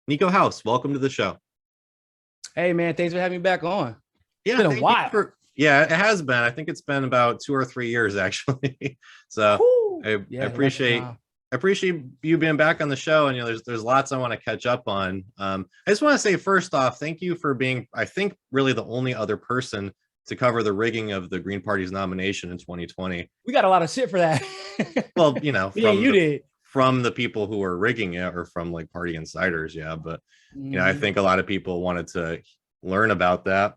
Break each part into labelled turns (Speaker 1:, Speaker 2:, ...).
Speaker 1: Niko House, welcome to the show.
Speaker 2: Hey man, thanks for having me back on. It's
Speaker 1: Yeah,
Speaker 2: been a
Speaker 1: thank you
Speaker 2: while.
Speaker 1: for. Yeah, it has been. I think it's been about 2 or 3 years actually. So
Speaker 2: Whew.
Speaker 1: I
Speaker 2: Yeah, the length of
Speaker 1: appreciate
Speaker 2: time.
Speaker 1: I appreciate you being back on the show. And there's lots I want to catch up on. I just want to say first off, thank you for being, I think, really the only other person to cover the rigging of the Green Party's nomination in 2020.
Speaker 2: We got a lot of shit for that.
Speaker 1: Well,
Speaker 2: Me and you did.
Speaker 1: from the people who were rigging it or from like party insiders, yeah. But I
Speaker 2: Hmm.
Speaker 1: think a lot of people wanted to learn about that.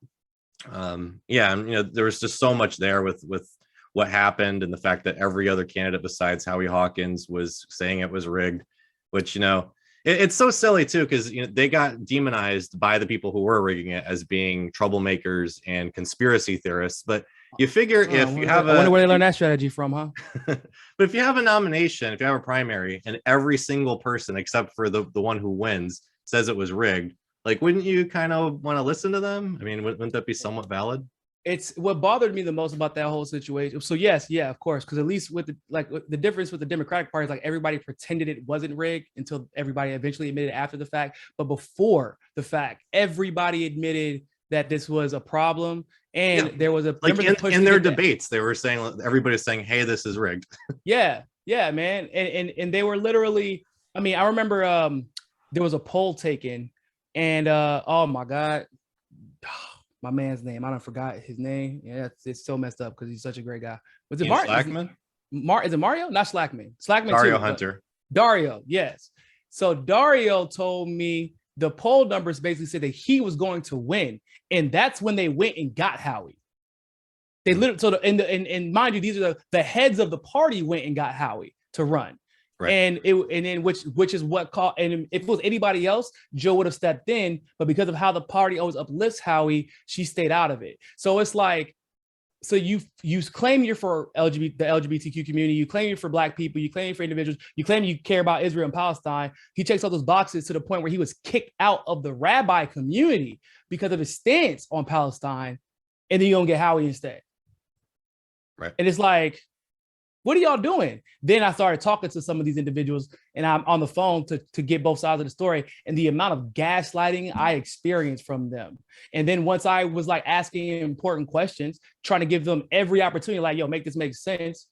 Speaker 1: Yeah, and there was just so much there with what happened and the fact that every other candidate besides Howie Hawkins was saying it was rigged, which it's so silly too, because they got demonized by the people who were rigging it as being troublemakers and conspiracy theorists. But you figure
Speaker 2: I
Speaker 1: if you have
Speaker 2: wonder
Speaker 1: a
Speaker 2: where they
Speaker 1: if
Speaker 2: learned
Speaker 1: you
Speaker 2: that strategy from, huh?
Speaker 1: but if you have a nomination, if you have a primary, and every single person except for the one who wins says it was rigged, like, wouldn't you kind of want to listen to them? I mean, wouldn't that be somewhat valid?
Speaker 2: It's what bothered me the most about that whole situation. So yes, yeah, of course, because at least with the difference with the Democratic Party is like everybody pretended it wasn't rigged until everybody eventually admitted after the fact. But before the fact, everybody admitted that this was a problem,
Speaker 1: Yeah,
Speaker 2: and there was a
Speaker 1: like
Speaker 2: remember the push
Speaker 1: in
Speaker 2: to
Speaker 1: their
Speaker 2: get that.
Speaker 1: debates, they were saying, everybody's saying, "Hey, this is rigged."
Speaker 2: Yeah, yeah, man. And they were literally, I mean, I remember there was a poll taken and oh my God, my man's name. I don't forgot his name. Yeah, it's so messed up because he's such a great guy. Was it
Speaker 1: Ian
Speaker 2: Mar?
Speaker 1: Slackman,
Speaker 2: Is it Mario? Not Slackman. Slackman
Speaker 1: Dario
Speaker 2: too, but
Speaker 1: Hunter.
Speaker 2: Dario, yes. So Dario told me the poll numbers basically said that he was going to win. And that's when they went and got Howie. They literally so and mind you, these are the heads of the party went and got Howie to run.
Speaker 1: Right.
Speaker 2: And then which is what caught, and if it was anybody else, Joe would have stepped in, but because of how the party always uplifts Howie, she stayed out of it. So it's like, so you claim you're for LGBT, the LGBTQ community, you claim you're for Black people, you claim you're for individuals, you claim you care about Israel and Palestine. He checks all those boxes to the point where he was kicked out of the rabbi community because of his stance on Palestine, and then you don't get Howie instead.
Speaker 1: Right.
Speaker 2: And it's like, what are y'all doing? Then I started talking to some of these individuals, and I'm on the phone to get both sides of the story, and the amount of gaslighting I experienced from them. And then once I was like asking important questions, trying to give them every opportunity, like, yo, make this make sense.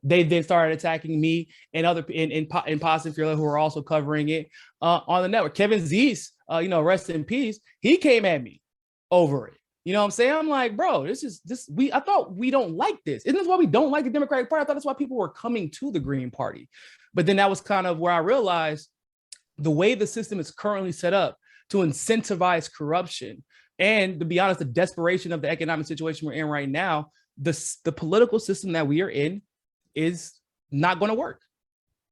Speaker 2: They then started attacking me and other in Positive Fearless, who are also covering it on the network. Kevin Zeese, rest in peace. He came at me over it. You know what I'm saying? I'm like, bro, I thought we don't like this. Isn't this why we don't like the Democratic Party? I thought that's why people were coming to the Green Party. But then that was kind of where I realized the way the system is currently set up to incentivize corruption and, to be honest, the desperation of the economic situation we're in right now, the political system that we are in is not going to work.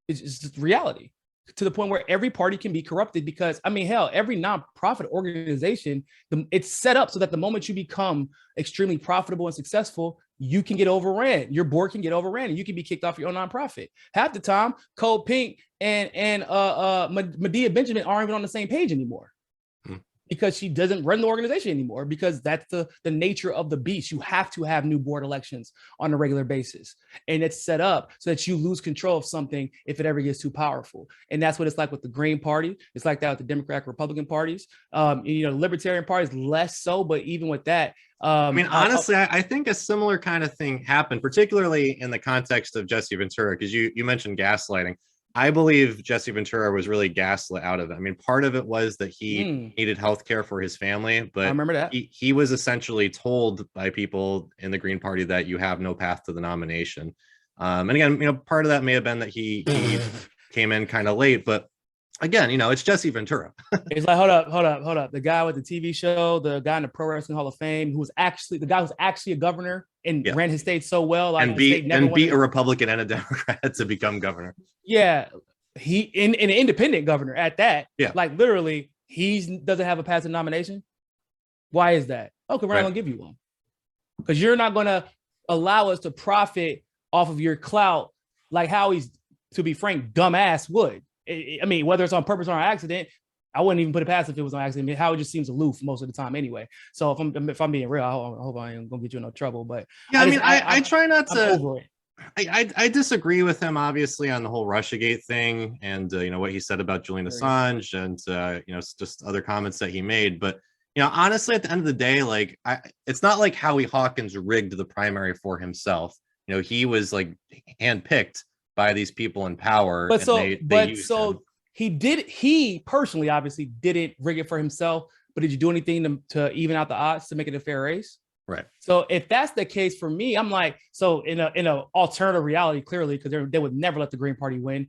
Speaker 2: It's just reality, to the point where every party can be corrupted because, I mean, hell, every nonprofit organization, it's set up so that the moment you become extremely profitable and successful, you can get overran. Your board can get overran and you can be kicked off your own nonprofit. Half the time, Cole Pink and Medea Benjamin aren't even on the same page anymore because she doesn't run the organization anymore, because that's the nature of the beast. You have to have new board elections on a regular basis. And it's set up so that you lose control of something if it ever gets too powerful. And that's what it's like with the Green Party. It's like that with the Democratic Republican parties. Libertarian parties, less so, but even with that,
Speaker 1: I mean, honestly, I think a similar kind of thing happened, particularly in the context of Jesse Ventura, because you mentioned gaslighting. I believe Jesse Ventura was really gaslit out of it. I mean, part of it was that he needed health care for his family, but
Speaker 2: I remember that.
Speaker 1: he was essentially told by people in the Green Party that you have no path to the nomination. And again, part of that may have been that he came in kind of late, but again, it's Jesse Ventura.
Speaker 2: It's like, hold up. The guy with the TV show, the guy in the Pro Wrestling Hall of Fame, who's actually a governor and ran his state so well, like,
Speaker 1: and beat a Republican and a Democrat to become governor.
Speaker 2: Yeah, he in an independent governor at that.
Speaker 1: Yeah,
Speaker 2: like literally, he doesn't have a passive nomination. Why is that? Oh, because we're not gonna give you one, because you're not gonna allow us to profit off of your clout like how he's, to be frank, dumbass would. I mean, whether it's on purpose or on accident, I wouldn't even put it past if it was on accident. I mean, Howard just seems aloof most of the time anyway. So if I'm being real, I hope I ain't gonna get you in no trouble. But
Speaker 1: yeah, I try not to.
Speaker 2: I'm over it.
Speaker 1: I disagree with him, obviously, on the whole Russiagate thing, and what he said about Julian Assange, and just other comments that he made. But honestly, at the end of the day, like, it's not like Howie Hawkins rigged the primary for himself. He was like handpicked by these people in power,
Speaker 2: But
Speaker 1: and
Speaker 2: so,
Speaker 1: they
Speaker 2: but
Speaker 1: used him.
Speaker 2: so he personally obviously didn't rig it for himself. But did you do anything to even out the odds to make it a fair race?
Speaker 1: Right.
Speaker 2: So if that's the case for me, I'm like, so in a alternative reality, clearly, because they would never let the Green Party win.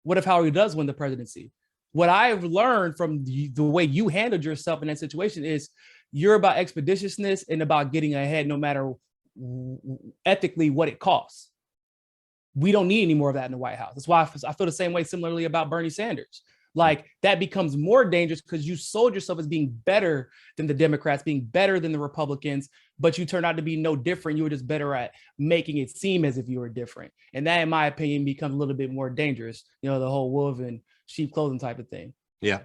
Speaker 2: What if Howard does win the presidency? What I've learned from the way you handled yourself in that situation is you're about expeditiousness and about getting ahead, no matter ethically what it costs. We don't need any more of that in the White House. That's why I feel the same way similarly about Bernie Sanders. Like, that becomes more dangerous because you sold yourself as being better than the Democrats, being better than the Republicans, but you turned out to be no different. You were just better at making it seem as if you were different. And that, in my opinion, becomes a little bit more dangerous, the whole wolf and sheep clothing type of thing.
Speaker 1: Yeah.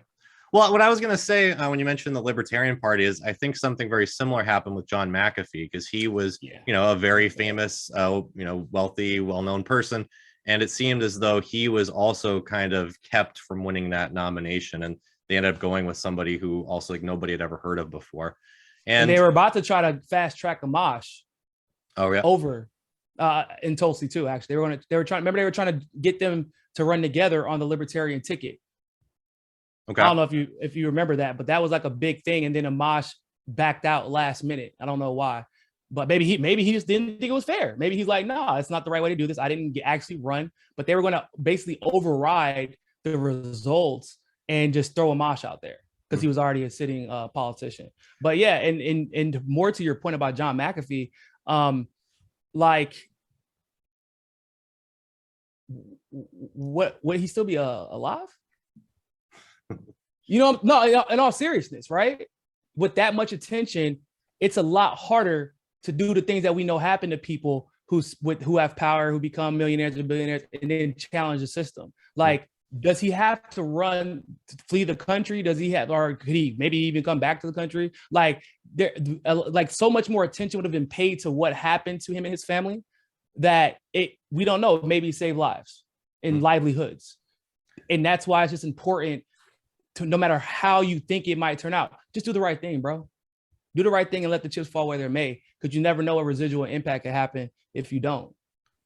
Speaker 1: Well, what I was going to say when you mentioned the Libertarian Party is I think something very similar happened with John McAfee, because he was, a very famous, wealthy, well-known person. And it seemed as though he was also kind of kept from winning that nomination. And they ended up going with somebody who also like nobody had ever heard of before.
Speaker 2: And they were about to try to fast track Amash over in Tulsi too. Actually, they were trying to get them to run together on the Libertarian ticket. Okay. I don't know if you remember that, but that was like a big thing. And then Amash backed out last minute. I don't know why, but maybe he just didn't think it was fair. Maybe he's like, no, it's not the right way to do this. I didn't actually run, but they were going to basically override the results and just throw Amash out there because he was already a sitting politician. But yeah, and more to your point about John McAfee, like, would he still be alive? No, in all seriousness, right? With that much attention, it's a lot harder to do the things that we know happen to people who have power, who become millionaires or billionaires, and then challenge the system. Like, does he have to run to flee the country? Does he have, or could he maybe even come back to the country? Like, like so much more attention would have been paid to what happened to him and his family that we don't know. Maybe save lives and livelihoods, and that's why it's just important to, no matter how you think it might turn out, just do the right thing, bro. Do the right thing and let the chips fall where they're made, because you never know what residual impact can happen if you don't.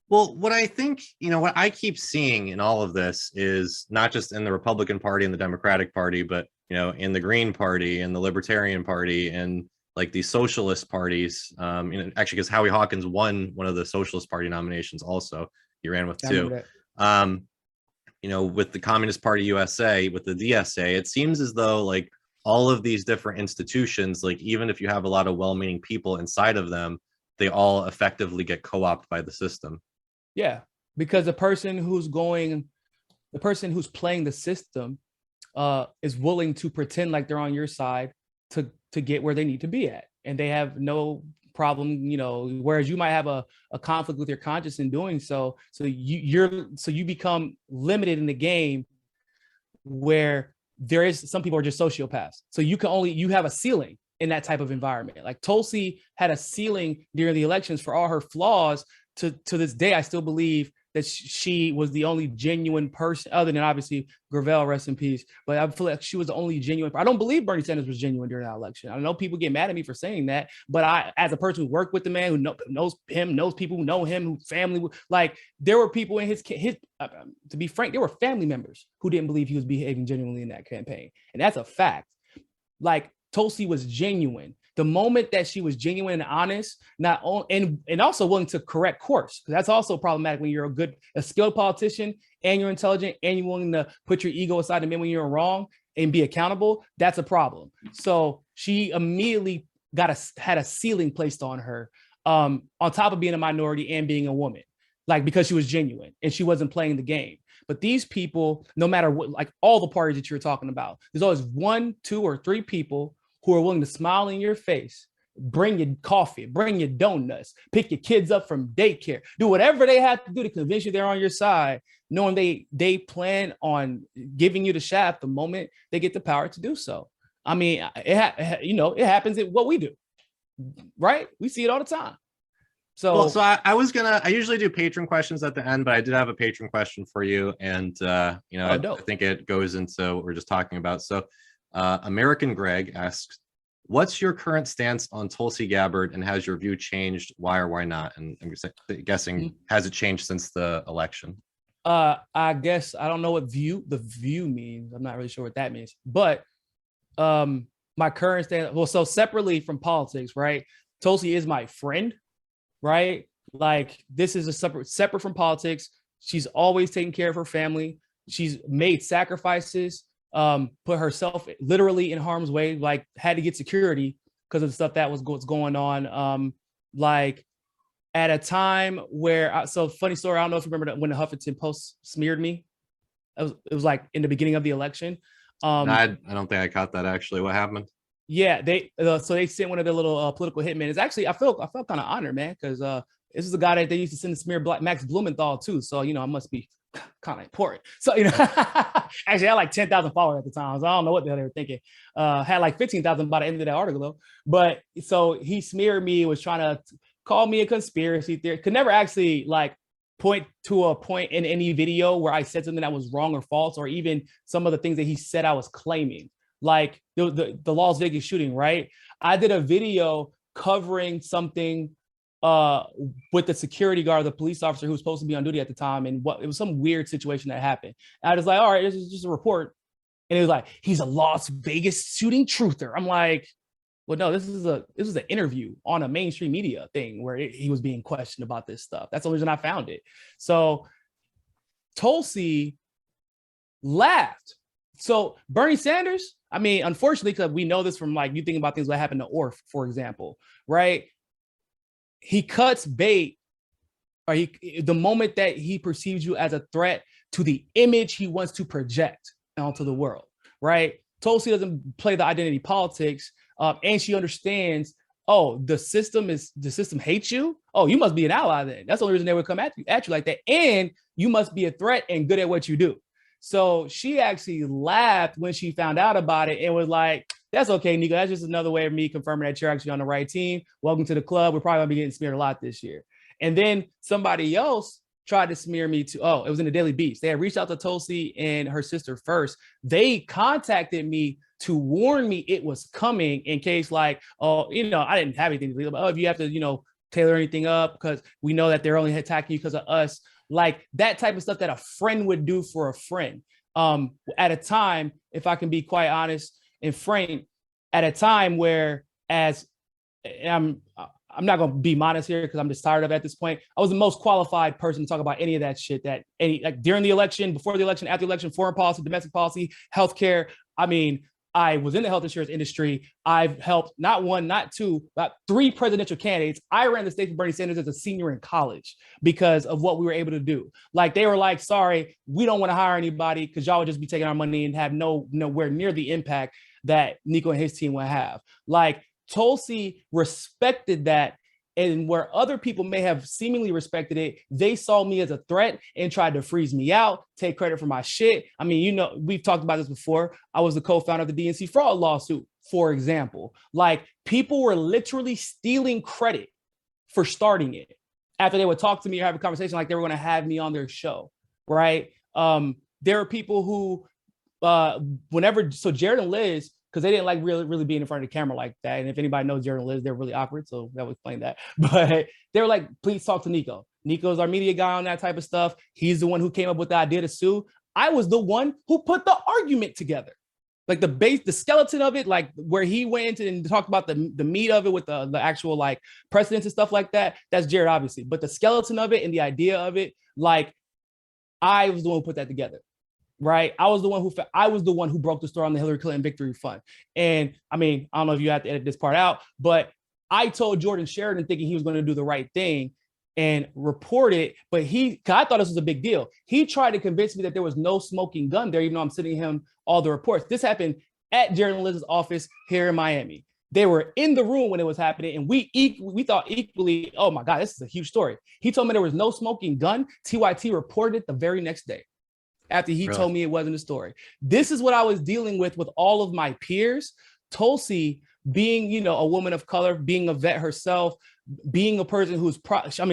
Speaker 1: Well, what I think, what I keep seeing in all of this is not just in the Republican Party and the Democratic Party, but, in the Green Party and the Libertarian Party and like these socialist parties. Actually, because Howie Hawkins won one of the Socialist Party nominations also. He ran with two. With the Communist Party USA, with the DSA, it seems as though like all of these different institutions, like even if you have a lot of well-meaning people inside of them, they all effectively get co-opted by the system.
Speaker 2: Yeah, because the person who's playing the system is willing to pretend like they're on your side to get where they need to be at, and they have no problem, whereas you might have a conflict with your conscience in doing so. So you become limited in the game where there is some people are just sociopaths. So you have a ceiling in that type of environment. Like Tulsi had a ceiling during the elections for all her flaws. To this day, I still believe that she was the only genuine person, other than obviously Gravel, rest in peace. But I feel like she was the only genuine. I don't believe Bernie Sanders was genuine during that election. I know people get mad at me for saying that, but I, as a person who worked with the man, who knows him, knows people who know him, who family, like there were people in his to be frank, there were family members who didn't believe he was behaving genuinely in that campaign. And that's a fact. Like Tulsi was genuine. The moment that she was genuine and honest, and also willing to correct course, because that's also problematic when you're a skilled politician and you're intelligent and you're willing to put your ego aside and admit when you're wrong and be accountable. That's a problem. So she immediately had a ceiling placed on her, on top of being a minority and being a woman, like because she was genuine and she wasn't playing the game. But these people, no matter what, like all the parties that you're talking about, there's always 1, 2, or 3 people who are willing to smile in your face, bring you coffee, bring you donuts, pick your kids up from daycare, do whatever they have to do to convince you they're on your side, knowing they plan on giving you the shaft the moment they get the power to do so. I mean, it happens at what we do, right? We see it all the time.
Speaker 1: Well,
Speaker 2: So
Speaker 1: so I usually do patron questions at the end, but I did have a patron question for you. And, I
Speaker 2: dope.
Speaker 1: think it goes into what we're just talking about. So, American Greg asks, what's your current stance on Tulsi Gabbard and has your view changed? Why or why not? And I'm guessing, has it changed since the election?
Speaker 2: I guess I don't know what the view means. I'm not really sure what that means. But my current stand, well, so separately from politics, right? Tulsi is my friend, right? Like this is a separate from politics. She's always taking care of her family. She's made sacrifices, put herself literally in harm's way, like had to get security because of the stuff that was what's going on. Like at a time where, so funny story, I don't know if you remember when the Huffington Post smeared me. It was like in the beginning of the election.
Speaker 1: No, I don't think I caught that actually. What happened?
Speaker 2: Yeah, so they sent one of their little political hitmen. It's actually I felt kind of honored, man, because this is a guy that they used to send to smear Max Blumenthal too. So I must be kind of important. So actually I had like 10,000 followers at the time. So I don't know what the hell they were thinking. Had like 15,000 by the end of that article though. But so he smeared me, was trying to call me a conspiracy theorist. Could never actually like point to a point in any video where I said something that was wrong or false, or even some of the things that he said I was claiming. Like the Las Vegas shooting, right? I did a video covering something with the security guard, the police officer who was supposed to be on duty at the time, and it was some weird situation that happened. And I was like, all right, this is just a report. And it was like, he's a Las Vegas shooting truther. I'm like, well, no, this is an interview on a mainstream media thing where he was being questioned about this stuff. That's the only reason I found it. So Tulsi laughed. So Bernie Sanders, I mean, unfortunately, because we know this from like you think about things that happened to Orff, for example, right? He cuts bait, or the moment that he perceives you as a threat to the image he wants to project onto the world, right? Tulsi doesn't play the identity politics, and she understands. Oh, the system hates you. Oh, you must be an ally then. That's the only reason they would come at you like that, and you must be a threat and good at what you do. So she actually laughed when she found out about it and was like, that's okay, Niko. That's just another way of me confirming that you're actually on the right team. Welcome to the club. We're probably going to be getting smeared a lot this year. And then somebody else tried to smear me too. Oh, it was in the Daily Beast. They had reached out to Tulsi and her sister first. They contacted me to warn me it was coming in case like, I didn't have anything to do. But, if you have to, tailor anything up because we know that they're only attacking you because of us. Like that type of stuff that a friend would do for a friend. At a time, if I can be quite honest and frank, at a time where I'm not going to be modest here because I'm just tired of it at this point. I was the most qualified person to talk about any of that shit like during the election, before the election, after the election, foreign policy, domestic policy, healthcare. I mean, I was in the health insurance industry. I've helped not one, not two, but 3 presidential candidates. I ran the state for Bernie Sanders as a senior in college because of what we were able to do. Like they were like, sorry, we don't want to hire anybody because y'all would just be taking our money and have nowhere near the impact that Niko and his team would have. Like Tulsi respected that. And where other people may have seemingly respected it, they saw me as a threat and tried to freeze me out, take credit for my shit. I mean, we've talked about this before. I was the co-founder of the DNC fraud lawsuit, for example. Like people were literally stealing credit for starting it after they would talk to me or have a conversation like they were going to have me on their show, right? There are people who, so Jared and Liz, because they didn't like really being in front of the camera like that. And if anybody knows Jared and Liz, they're really awkward. So that would explain that. But they were like, please talk to Niko. Niko's our media guy on that type of stuff. He's the one who came up with the idea to sue. I was the one who put the argument together. Like the skeleton of it, like where he went into and talked about the meat of it with the actual like precedents and stuff like that. That's Jared, obviously. But the skeleton of it and the idea of it, like I was the one who put that together. Right. I was the one who broke the story on the Hillary Clinton Victory Fund. And I mean, I don't know if you have to edit this part out, but I told Jordan Sheridan thinking he was going to do the right thing and report it. But I thought this was a big deal. He tried to convince me that there was no smoking gun there, even though I'm sending him all the reports. This happened at Jared and Liz's office here in Miami. They were in the room when it was happening. And we thought equally, oh my God, this is a huge story. He told me there was no smoking gun. TYT reported it the very next day, after he told me it wasn't a story. This is what I was dealing with all of my peers. Tulsi being, a woman of color, being a vet herself, being a person who's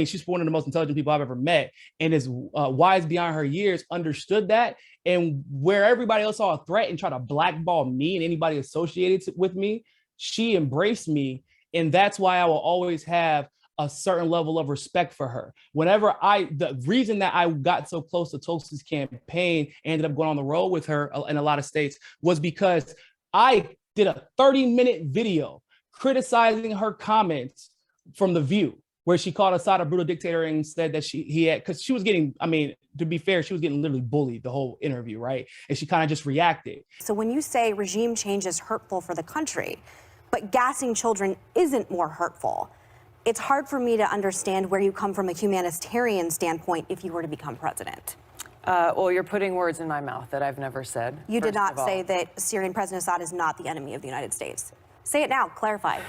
Speaker 2: she's one of the most intelligent people I've ever met, and is wise beyond her years, understood that. And where everybody else saw a threat and tried to blackball me and anybody associated with me, she embraced me. And that's why I will always have a certain level of respect for her. The reason that I got so close to Tulsi's campaign and ended up going on the road with her in a lot of states was because I did a 30-minute video criticizing her comments from The View, where she called Assad a brutal dictator and said that because she was getting, to be fair, she was getting literally bullied the whole interview, right? And she kind of just reacted.
Speaker 3: So when you say regime change is hurtful for the country, but gassing children isn't more hurtful, it's hard for me to understand where you come from a humanitarian standpoint if you were to become president.
Speaker 4: Well, you're putting words in my mouth that I've never said.
Speaker 3: You did not say that Syrian President Assad is not the enemy of the United States. Say it now, clarify.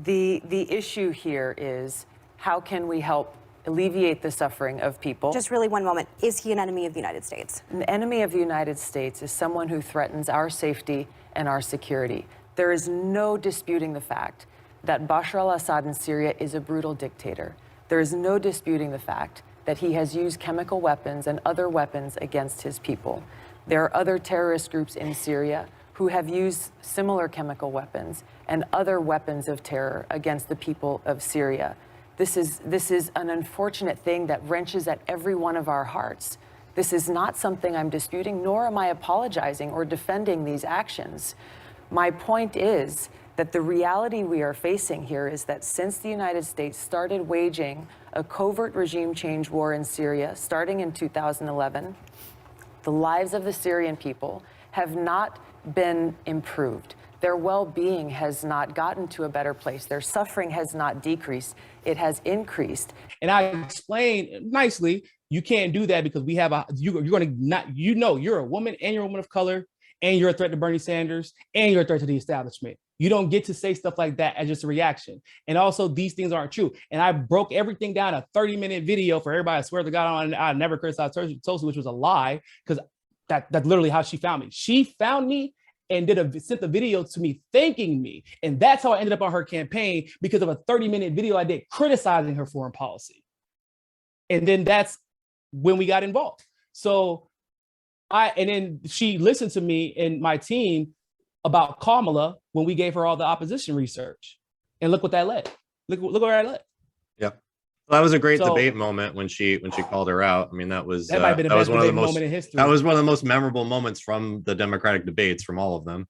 Speaker 4: The issue here is, how can we help alleviate the suffering of people?
Speaker 3: Just really one moment. Is he an enemy of the United States?
Speaker 4: An enemy of the United States is someone who threatens our safety and our security. There is no disputing the fact that Bashar al-Assad in Syria is a brutal dictator. There is no disputing the fact that he has used chemical weapons and other weapons against his people. There are other terrorist groups in Syria who have used similar chemical weapons and other weapons of terror against the people of Syria. This is an unfortunate thing that wrenches at every one of our hearts. This is not something I'm disputing, nor am I apologizing or defending these actions. My point is that the reality we are facing here is that since the United States started waging a covert regime change war in Syria, starting in 2011, the lives of the Syrian people have not been improved. Their well-being has not gotten to a better place. Their suffering has not decreased. It has increased.
Speaker 2: And I explained nicely, you can't do that because we have you're a woman and you're a woman of color and you're a threat to Bernie Sanders and you're a threat to the establishment. You don't get to say stuff like that as just a reaction. And also, these things aren't true. And I broke everything down a 30-minute video for everybody. I swear to God, I never criticized Tulsi, which was a lie, because that's literally how she found me. She found me and sent the video to me thanking me. And that's how I ended up on her campaign, because of a 30-minute video I did criticizing her foreign policy. And then that's when we got involved. So and then she listened to me and my team about Kamala when we gave her all the opposition research. And look what that led. Look where I led.
Speaker 1: Yeah. Well, that was a great debate moment when she called her out. I mean, that was
Speaker 2: that might be the best debate moment in history.
Speaker 1: That was one of the most memorable moments from the Democratic debates, from all of them.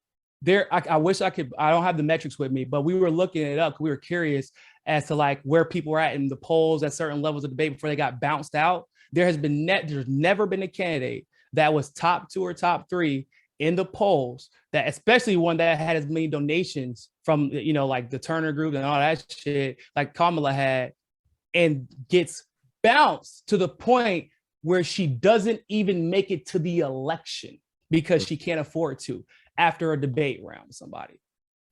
Speaker 2: I wish I could. I don't have the metrics with me, but we were looking it up. We were curious as to like where people were at in the polls at certain levels of debate before they got bounced out. There's never been a candidate that was top 2 or top 3 in the polls, that especially one that had as many donations from, like the Turner Group and all that shit, like Kamala had, and gets bounced to the point where she doesn't even make it to the election because she can't afford to after a debate round with somebody.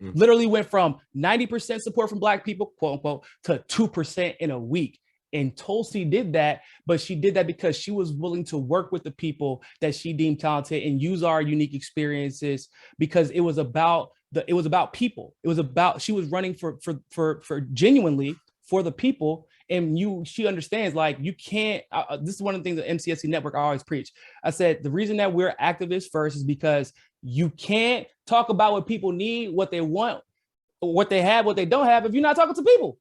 Speaker 2: Literally went from 90% support from Black people, quote unquote, to 2% in a week. And Tulsi did that, but she did that because she was willing to work with the people that she deemed talented and use our unique experiences, because it was about people. It was about, she was running for genuinely for the people. And she understands, like, you can't, this is one of the things that MCSC Network I always preach. I said, the reason that we're activists first is because you can't talk about what people need, what they want, what they have, what they don't have, if you're not talking to people.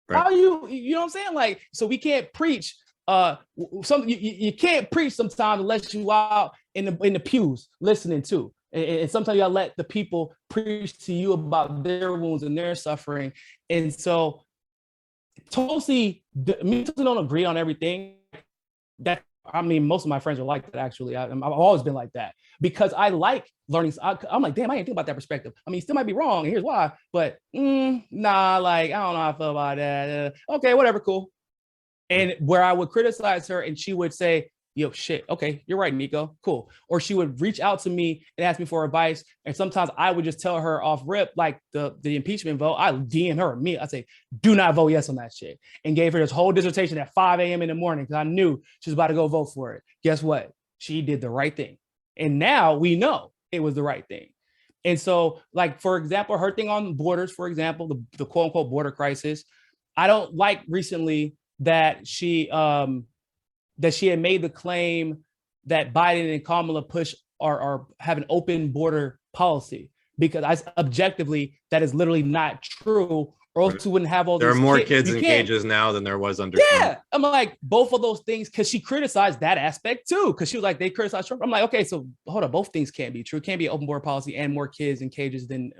Speaker 2: Right. How you know what I'm saying? Like, so we can't preach, you can't preach sometimes unless you out in the pews listening to. And sometimes you gotta let the people preach to you about their wounds and their suffering. And so Tulsi, me and Tulsi don't agree on everything. Most of my friends are like that, actually. I've always been like that because I like learning. I'm like, damn, I didn't think about that perspective. I mean, you still might be wrong, and here's why. But nah, like, I don't know how I feel about that. Okay, whatever, cool. And where I would criticize her and she would say, yo, shit, okay, you're right, Niko, cool. Or she would reach out to me and ask me for advice. And sometimes I would just tell her off rip, like the impeachment vote, I DM her me. I say, do not vote yes on that shit. And gave her this whole dissertation at 5 a.m. in the morning because I knew she was about to go vote for it. Guess what? She did the right thing. And now we know it was the right thing. And so, like, for example, her thing on borders, for example, the quote unquote border crisis, I don't like recently that she had made the claim that Biden and Kamala push or have an open border policy, because objectively that is literally not true, or else we wouldn't have all
Speaker 1: There
Speaker 2: these
Speaker 1: are more kids in cages now than there was under Trump.
Speaker 2: Yeah, I'm like, both of those things, because she criticized that aspect too, because she was like, they criticized Trump. I'm like, okay, so hold on, both things can't be true. It can't be an open border policy and more kids in cages than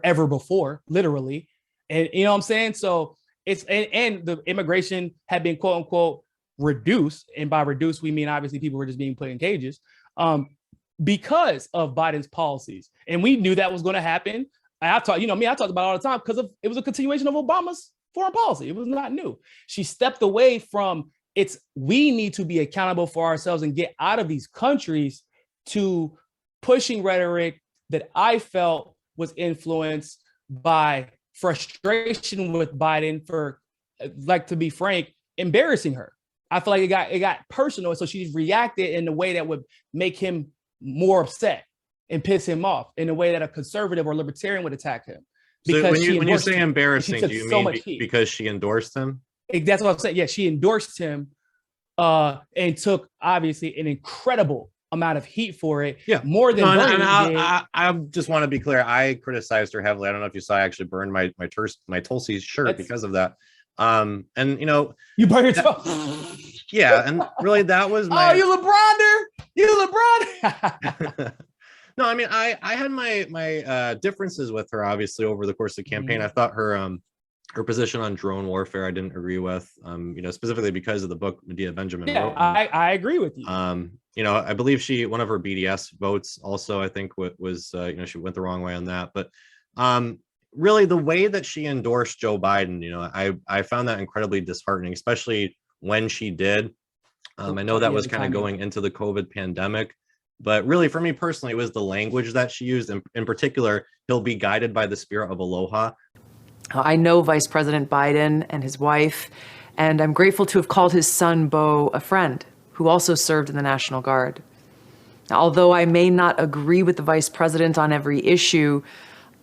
Speaker 2: ever before, literally. And you know what I'm saying? So it's, and the immigration had been quote unquote reduced, and by reduced we mean obviously people were just being put in cages because of Biden's policies, and we knew that was going to happen. I talked about it all the time because it was a continuation of Obama's foreign policy. It was not new. She stepped away from we need to be accountable for ourselves and get out of these countries, to pushing rhetoric that I felt was influenced by frustration with Biden for, like, to be frank, embarrassing her. I feel like it got personal. So she reacted in a way that would make him more upset and piss him off, in a way that a conservative or libertarian would attack him.
Speaker 1: So when you say embarrassing, do you mean because she endorsed him?
Speaker 2: That's what I'm saying. Yeah, she endorsed him and took obviously an incredible amount of heat for it.
Speaker 1: Yeah,
Speaker 2: more than Bernie did.
Speaker 1: I just want to be clear. I criticized her heavily. I don't know if you saw. I actually burned my Tulsi shirt because of that. And you know,
Speaker 2: you burned yourself.
Speaker 1: Yeah, and really that was my.
Speaker 2: Oh, you LeBroner.
Speaker 1: No, I mean, I had my differences with her, obviously, over the course of the campaign.
Speaker 2: Mm-hmm.
Speaker 1: I thought her position on drone warfare I didn't agree with, specifically because of the book Medea Benjamin wrote.
Speaker 2: I agree with you.
Speaker 1: I believe one of her BDS votes also, I think, was she went the wrong way on that. But really, the way that she endorsed Joe Biden, I found that incredibly disheartening, especially when she did. I know that was kind of going into the COVID pandemic. But really, for me personally, it was the language that she used. In particular, he'll be guided by the spirit of aloha.
Speaker 4: I know Vice President Biden and his wife, and I'm grateful to have called his son, Beau, a friend who also served in the National Guard. Now, although I may not agree with the Vice President on every issue,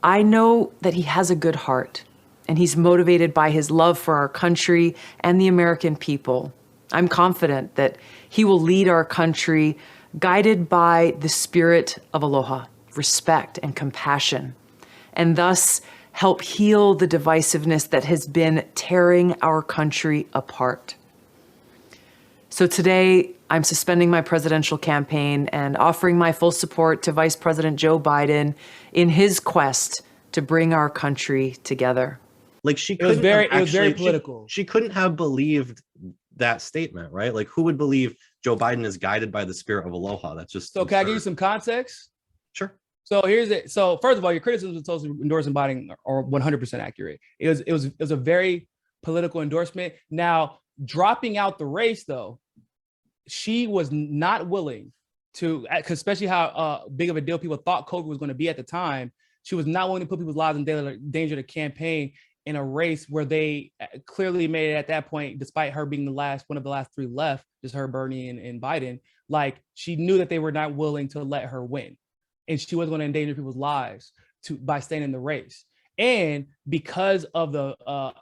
Speaker 4: I know that he has a good heart, and he's motivated by his love for our country and the American people. I'm confident that he will lead our country guided by the spirit of aloha, respect, and compassion, and thus help heal the divisiveness that has been tearing our country apart. So today, I'm suspending my presidential campaign and offering my full support to Vice President Joe Biden in his quest to bring our country together.
Speaker 1: Like, it
Speaker 2: was very political.
Speaker 1: She couldn't have believed that statement, right? Like, who would believe Joe Biden is guided by the spirit of aloha? That's just
Speaker 2: so.
Speaker 1: absurd.
Speaker 2: Can I give you some context?
Speaker 1: Sure.
Speaker 2: So here's it. So first of all, your criticisms of Tulsi endorsing Biden are 100% accurate. It was a very political endorsement. Now, dropping out the race, though, she was not willing to, especially how big of a deal people thought COVID was going to be at the time. She was not willing to put people's lives in danger to campaign in a race where they clearly made it at that point, despite her being one of the last three left, just her, Bernie, and Biden. Like, she knew that they were not willing to let her win, and she wasn't going to endanger people's lives by staying in the race. And because of the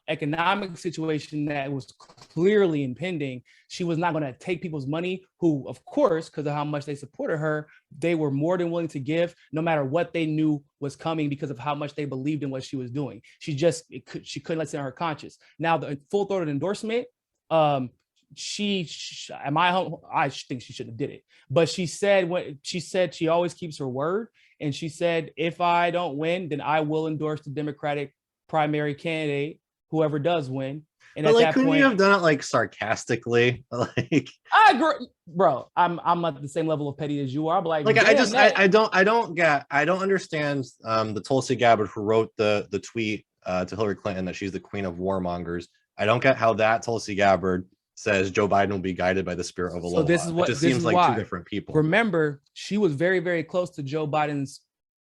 Speaker 2: economic situation that was clearly impending, she was not going to take people's money, who, of course, because of how much they supported her, they were more than willing to give, no matter what they knew was coming, because of how much they believed in what she was doing. She couldn't let it in her conscience. Now, the full-throated endorsement, I think she shouldn't have did it, but she said she always keeps her word. And she said, if I don't win, then I will endorse the Democratic primary candidate, whoever does win. And
Speaker 1: but
Speaker 2: at
Speaker 1: like,
Speaker 2: that
Speaker 1: couldn't
Speaker 2: point,
Speaker 1: you have done it like sarcastically? Like,
Speaker 2: I agree, bro. I'm at the same level of petty as you are. But like
Speaker 1: I don't understand the Tulsi Gabbard who wrote the tweet to Hillary Clinton that she's the queen of warmongers. I don't get how that Tulsi Gabbard says Joe Biden will be guided by the spirit of aloha.
Speaker 2: So this is what
Speaker 1: it just seems like two different people.
Speaker 2: Remember, she was very, very close to Joe Biden's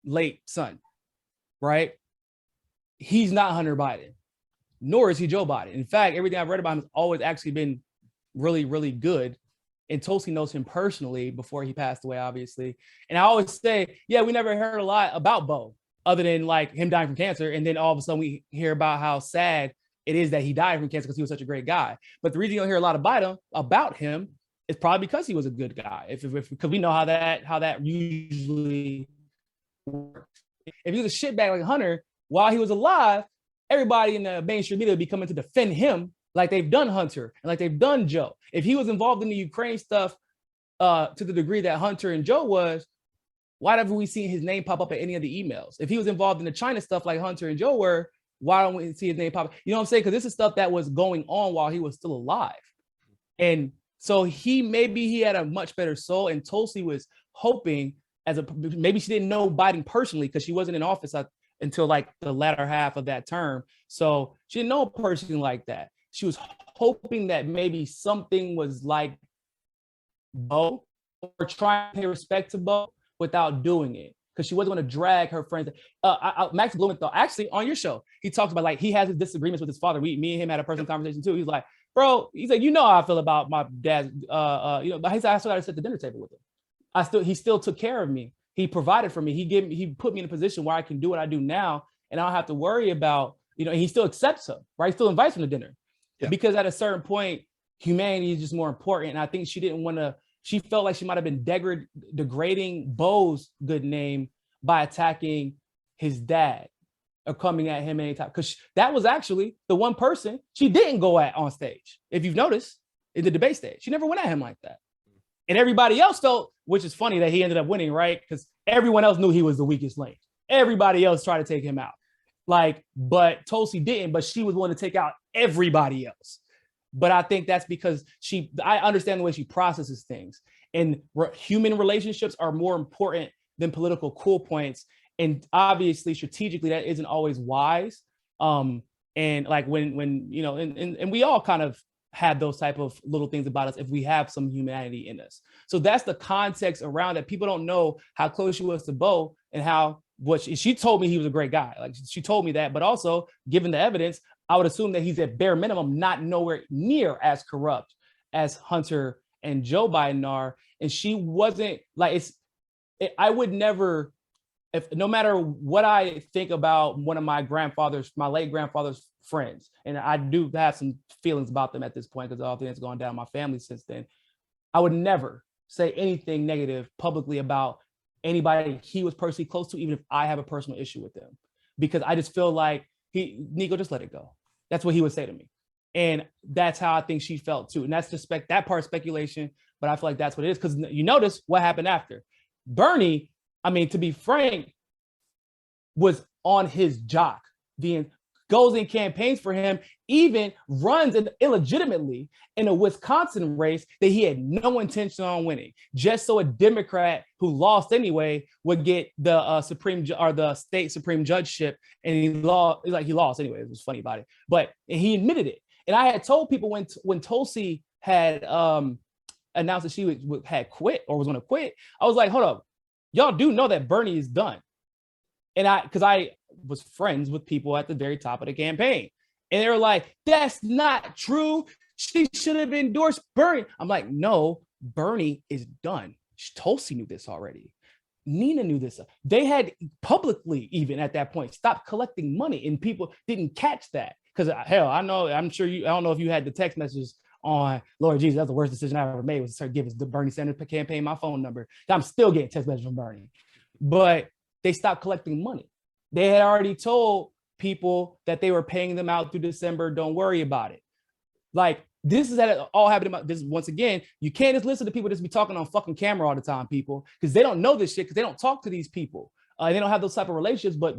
Speaker 2: late son, right? He's not Hunter Biden, nor is he Joe Biden. In fact, everything I've read about him has always actually been really, really good. And Tulsi knows him personally before he passed away, obviously. And I always say, yeah, we never heard a lot about Beau, other than like him dying from cancer. And then all of a sudden we hear about how sad it is that he died from cancer because he was such a great guy. But the reason you don't hear a lot about him is probably because he was a good guy. Because we know how that usually works. If he was a shitbag like Hunter while he was alive, everybody in the mainstream media would be coming to defend him like they've done Hunter and like they've done Joe. If he was involved in the Ukraine stuff to the degree that Hunter and Joe was, why haven't we seen his name pop up in any of the emails? If he was involved in the China stuff like Hunter and Joe were, why don't we see his name pop up? You know what I'm saying? Because this is stuff that was going on while he was still alive. And so maybe he had a much better soul, and Tulsi was hoping maybe she didn't know Biden personally because she wasn't in office until like the latter half of that term. So she didn't know a person like that. She was hoping that maybe something was like Bo, or trying to pay respect to Bo without doing it, because she wasn't going to drag her friends. Max Blumenthal, actually on your show, he talked about like he has his disagreements with his father. Me and him had a personal conversation too. He's like, bro, he's like, you know how I feel about my dad. But he said I still got to sit at the dinner table with him. He still took care of me. He provided for me. He put me in a position where I can do what I do now, and I don't have to worry about, he still accepts him, right? He still invites him to dinner. Yeah. Because at a certain point, humanity is just more important. And I think she felt like she might have been degrading Bo's good name by attacking his dad or coming at him anytime. Because that was actually the one person she didn't go at on stage. If you've noticed, in the debate stage, she never went at him like that. And everybody else felt, which is funny that he ended up winning, right? Because everyone else knew he was the weakest link. Everybody else tried to take him out. But Tulsi didn't, but she was willing to take out everybody else. But I think that's because I understand the way she processes things. And human relationships are more important than political cool points. And obviously, strategically, that isn't always wise. And like when and we all kind of have those type of little things about us if we have some humanity in us. So that's the context around it. People don't know how close she was to Bo and she told me he was a great guy. Like she told me that, but also given the evidence, I would assume that he's at bare minimum not nowhere near as corrupt as Hunter and Joe Biden are. And she wasn't like I would never, no matter what I think about one of my late grandfather's friends, and I do have some feelings about them at this point because of all things gone down in my family since then, I would never say anything negative publicly about anybody he was personally close to, even if I have a personal issue with them, because I just feel like Niko, just let it go. That's what he would say to me. And that's how I think she felt too. And that's that part speculation, but I feel like that's what it is. Because you notice what happened after. Bernie, to be frank, was on his jock. Goes in campaigns for him, even runs illegitimately in a Wisconsin race that he had no intention on winning, just so a Democrat who lost anyway would get the state Supreme Judgeship, and he lost anyway. It was funny about it, but he admitted it. And I had told people when Tulsi had announced that she had quit or was going to quit, I was like, hold up, y'all do know that Bernie is done. And because I was friends with people at the very top of the campaign. And they were like, that's not true. She should have endorsed Bernie. I'm like, no, Bernie is done. Tulsi knew this already. Nina knew this. They had publicly, even at that point, stopped collecting money, and people didn't catch that. Because hell, I don't know if you had the text messages on, Lord Jesus, that's the worst decision I ever made, was to start giving the Bernie Sanders campaign my phone number. I'm still getting text messages from Bernie. But they stopped collecting money. They had already told people that they were paying them out through December. Don't worry about it. Like, this is all happening. This once again, you can't just listen to people just be talking on fucking camera all the time, people, because they don't know this shit, because they don't talk to these people. They don't have those type of relationships. But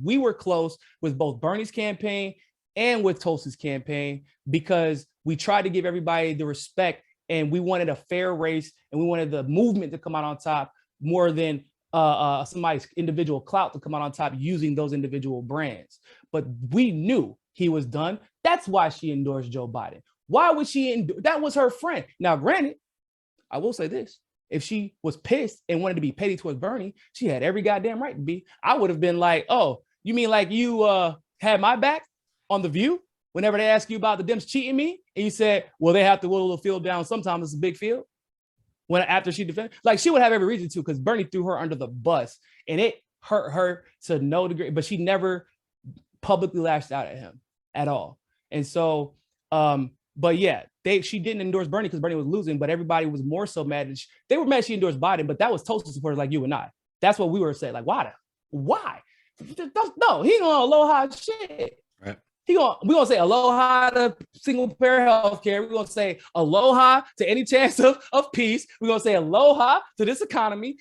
Speaker 2: we were close with both Bernie's campaign and with Tulsi's campaign, because we tried to give everybody the respect, and we wanted a fair race, and we wanted the movement to come out on top more than somebody's individual clout to come out on top using those individual brands. But we knew he was done. That's why she endorsed Joe Biden. Why would she that was her friend. Now, granted, I will say this. If she was pissed and wanted to be petty towards Bernie, she had every goddamn right to be. I would have been like, oh, you mean like you had my back on The View whenever they ask you about the Dems cheating me? And you said, well, they have to whittle the field down. Sometimes it's a big field. After she defended, like, she would have every reason to, because Bernie threw her under the bus, and it hurt her to no degree, but she never publicly lashed out at him at all. And so, but yeah, she didn't endorse Bernie because Bernie was losing, but everybody was more so mad. They were mad she endorsed Biden, but that was Tulsi supporters like you and I. That's what we were saying. Like, why? No, he ain't gonna aloha shit.
Speaker 1: Right.
Speaker 2: We're gonna say aloha to single payer health care. We're gonna say aloha to any chance of peace. We're gonna say aloha to this economy.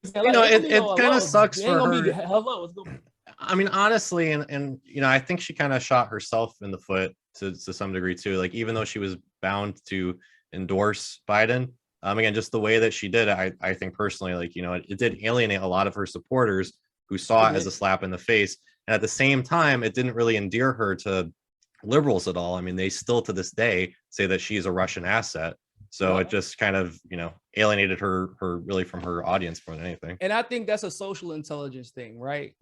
Speaker 1: It kind of sucks for her.
Speaker 2: Hello.
Speaker 1: I mean, honestly, and I think she kind of shot herself in the foot to some degree too. Like, even though she was bound to endorse Biden, again, just the way that she did it, I think personally, like, it did alienate a lot of her supporters who saw it as a slap in the face. And at the same time, it didn't really endear her to liberals at all. I mean, they still to this day say that she's a Russian asset. So it just kind of, alienated her really from her audience more than anything.
Speaker 2: And I think that's a social intelligence thing, right?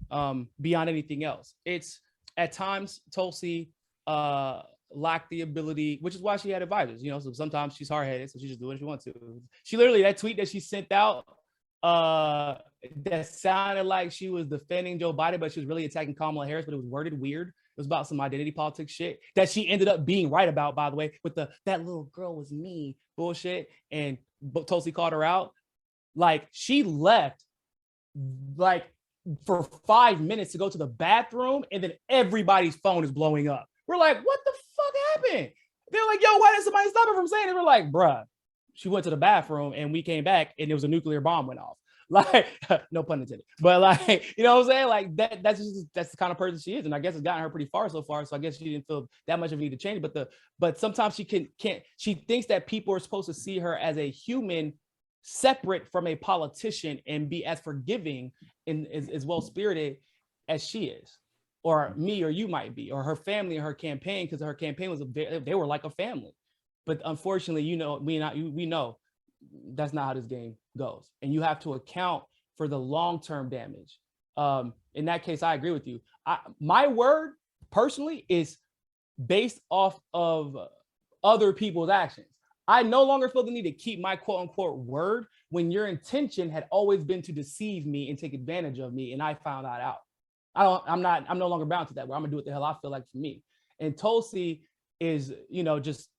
Speaker 2: Beyond anything else. It's at times Tulsi lacked the ability, which is why she had advisors, so sometimes she's hard-headed, so she just do what she wants to. She literally, that tweet that she sent out, that sounded like she was defending Joe Biden, but she was really attacking Kamala Harris, but it was worded weird. It was about some identity politics shit that she ended up being right about, by the way, with that little girl was me bullshit. And Tulsi called her out. Like, she left like for 5 minutes to go to the bathroom, and then everybody's phone is blowing up. We're like, what the fuck happened? They're like, yo, why did somebody stop her from saying it? We're like, bruh, she went to the bathroom and we came back and there was a nuclear bomb went off. Like, no pun intended, but like, you know what I'm saying? Like that's the kind of person she is. And I guess it's gotten her pretty far so far. So I guess she didn't feel that much of a need to change, but sometimes she can't, she thinks that people are supposed to see her as a human separate from a politician and be as forgiving and as well-spirited as she is, or me or you might be, or her family or her campaign, because her campaign was they were like a family. But unfortunately, we know that's not how this game goes, and you have to account for the long-term damage. In that case, I agree with you. My word personally is based off of other people's actions. I no longer feel the need to keep my quote unquote word when your intention had always been to deceive me and take advantage of me, and I found that out. I'm no longer bound to that, where I'm gonna do what the hell I feel like for me. And Tulsi is,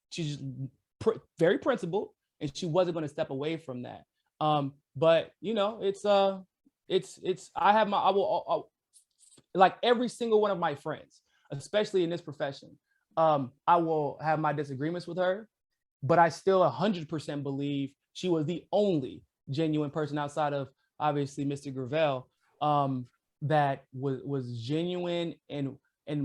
Speaker 2: she's just very principled, and she wasn't going to step away from that. But I will like every single one of my friends, especially in this profession, I will have my disagreements with her, but I still 100% believe she was the only genuine person outside of obviously Mr. Gravel that was genuine and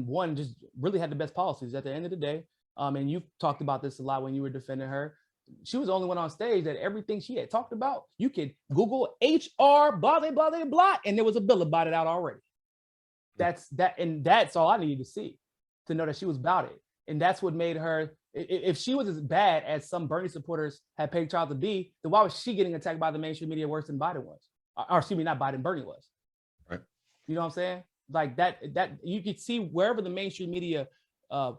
Speaker 2: one just really had the best policies at the end of the day. And you've talked about this a lot when you were defending her. She was the only one on stage that everything she had talked about, you could Google HR, blah, blah, blah, blah, and there was a bill about it out already. That's all I needed to see to know that she was about it. And that's what made her, if she was as bad as some Bernie supporters had paid child to be, then why was she getting attacked by the mainstream media worse than Biden was? Or excuse me, not Biden, Bernie was.
Speaker 1: Right.
Speaker 2: You know what I'm saying? Like that you could see wherever the mainstream media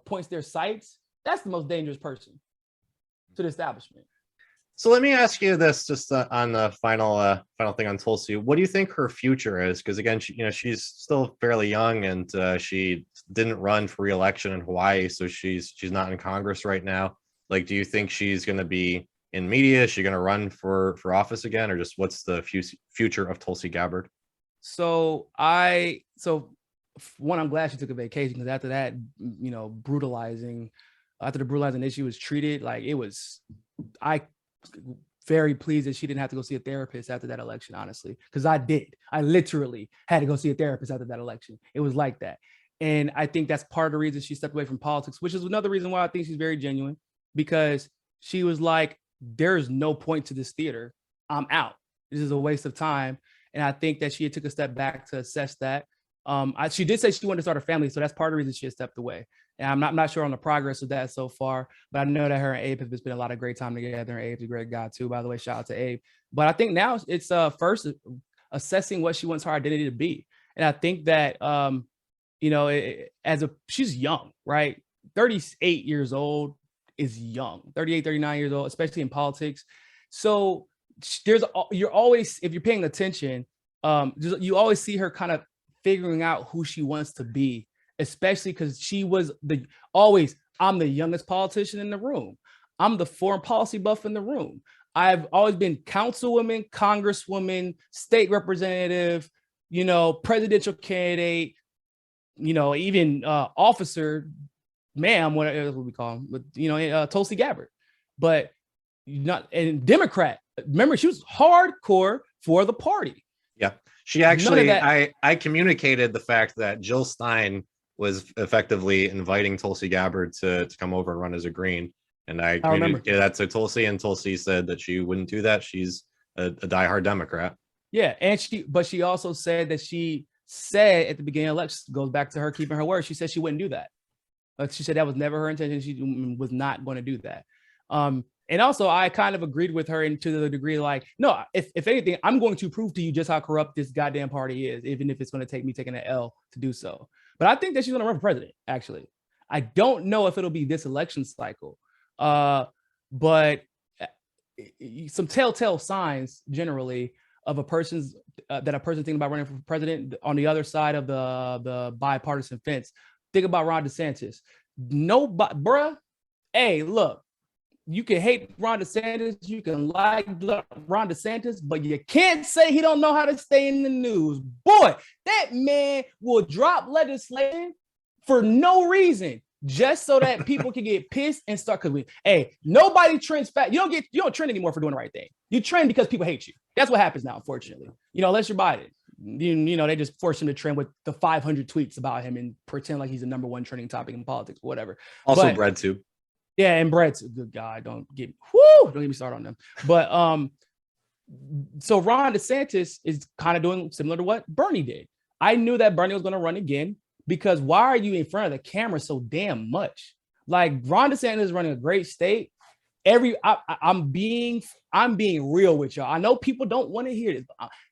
Speaker 2: points their sights, that's the most dangerous person to the establishment.
Speaker 1: So let me ask you this, just on the final thing on Tulsi. What do you think her future is? Because again, she's still fairly young, and she didn't run for re-election in Hawaii, so she's not in Congress right now. Like, do you think she's going to be in media? Is she going to run for office again, or just what's the future of Tulsi Gabbard?
Speaker 2: So one, I'm glad she took a vacation, because after that, after the brutalizing issue was treated, like I very pleased that she didn't have to go see a therapist after that election, honestly, because I literally had to go see a therapist after that election. It was like that. And I think that's part of the reason she stepped away from politics, which is another reason why I think she's very genuine, because she was like, there's no point to this theater. I'm out. This is a waste of time. And I think that she took a step back to assess that. She did say she wanted to start a family, so that's part of the reason she had stepped away. And I'm not sure on the progress of that so far, but I know that her and Abe have spent a lot of great time together. And Abe's a great guy too, by the way. Shout out to Abe. But I think now it's first assessing what she wants her identity to be. And I think that she's young, right? 38 years old is young. 38, 39 years old, especially in politics. So you're always, if you're paying attention, you always see her kind of figuring out who she wants to be, especially because she was always I'm the youngest politician in the room. I'm the foreign policy buff in the room. I've always been councilwoman, congresswoman, state representative, presidential candidate, even officer, ma'am, what we call him, but Tulsi Gabbard. But not and Democrat. Remember, she was hardcore for the party.
Speaker 1: Yeah, she actually. I communicated the fact that Jill Stein was effectively inviting Tulsi Gabbard to come over and run as a Green, and I communicated that to Tulsi, and Tulsi said that she wouldn't do that. She's a diehard Democrat.
Speaker 2: Yeah, and she also said that she said at the beginning of the election, goes back to her keeping her word. She said she wouldn't do that. Like she said that was never her intention. She was not going to do that. And also, I kind of agreed with her to the degree like, no, if anything, I'm going to prove to you just how corrupt this goddamn party is, even if it's going to take me taking an L to do so. But I think that she's going to run for president, actually. I don't know if it'll be this election cycle, but some telltale signs generally of a person's thinking about running for president on the other side of the bipartisan fence. Think about Ron DeSantis. Bruh, hey, look. You can hate Ron DeSantis, you can like Ron DeSantis, but you can't say he don't know how to stay in the news. Boy, that man will drop legislation for no reason, just so that people can get pissed and start. Because nobody trends fast. You don't trend anymore for doing the right thing. You trend because people hate you. That's what happens now, unfortunately. Unless you're Biden. They just force him to trend with the 500 tweets about him and pretend like he's the number one trending topic in politics, whatever.
Speaker 1: Also, bread too.
Speaker 2: Yeah, and Brett's a good guy. Don't get me started on them. But so Ron DeSantis is kind of doing similar to what Bernie did. I knew that Bernie was going to run again because why are you in front of the camera so damn much? Like Ron DeSantis is running a great state. I'm being real with y'all. I know people don't want to hear this,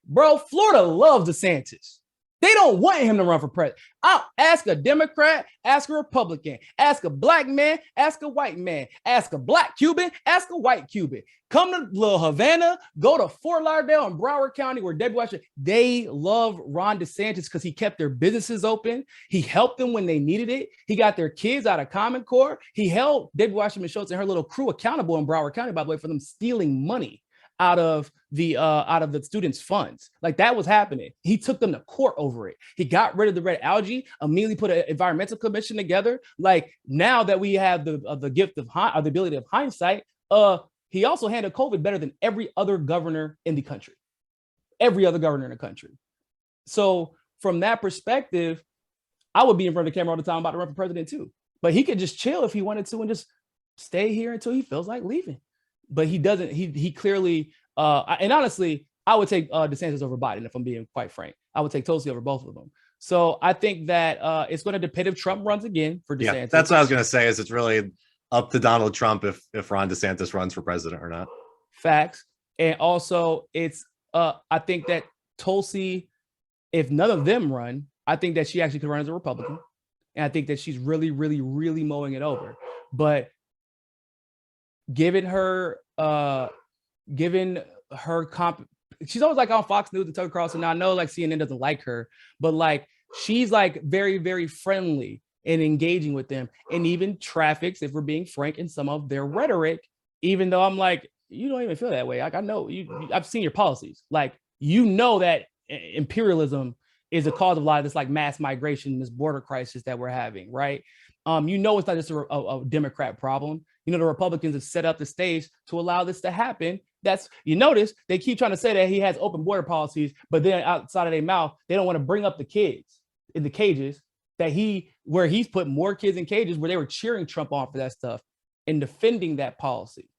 Speaker 2: bro. Florida loves DeSantis. They don't want him to run for president. I'll ask a Democrat, ask a Republican, ask a black man, ask a white man, ask a black Cuban, ask a white Cuban. Come to Little Havana, go to Fort Lauderdale in Broward County where Debbie Wasser, they love Ron DeSantis because he kept their businesses open. He helped them when they needed it. He got their kids out of Common Core. He held Debbie Wasserman Schultz and her little crew accountable in Broward County, by the way, for them stealing money out of the students' funds. Like that was happening. He took them to court over it. He got rid of the red algae, immediately put an environmental commission together. Like now that we have the gift of the ability of hindsight, he also handled COVID better than every other governor in the country. Every other governor in the country. So from that perspective, I would be in front of the camera all the time about to run for president too. But he could just chill if he wanted to and just stay here until he feels like leaving. But he doesn't. He clearly, and honestly, I would take DeSantis over Biden if I'm being quite frank. I would take Tulsi over both of them. So I think that it's going to depend if Trump runs again for DeSantis. Yeah,
Speaker 1: that's what I was going to say. Is it's really up to Donald Trump if Ron DeSantis runs for president or not.
Speaker 2: Facts, and also it's I think that Tulsi, if none of them run, I think that she actually could run as a Republican, and I think that she's really, really, really mowing it over. But given her she's always like on Fox News and Tucker Carlson. Now I know like CNN doesn't like her, but like she's like very, very friendly and engaging with them, and even traffics, if we're being frank, in some of their rhetoric. Even though I'm like, you don't even feel that way. Like I know I've seen your policies. Like that imperialism is a cause of a lot of this like mass migration, this border crisis that we're having, right? It's not just a Democrat problem. The Republicans have set up the stage to allow this to happen. You notice they keep trying to say that he has open border policies, but then outside of their mouth, they don't want to bring up the kids in the cages where he's put more kids in cages where they were cheering Trump on for that stuff and defending that policy.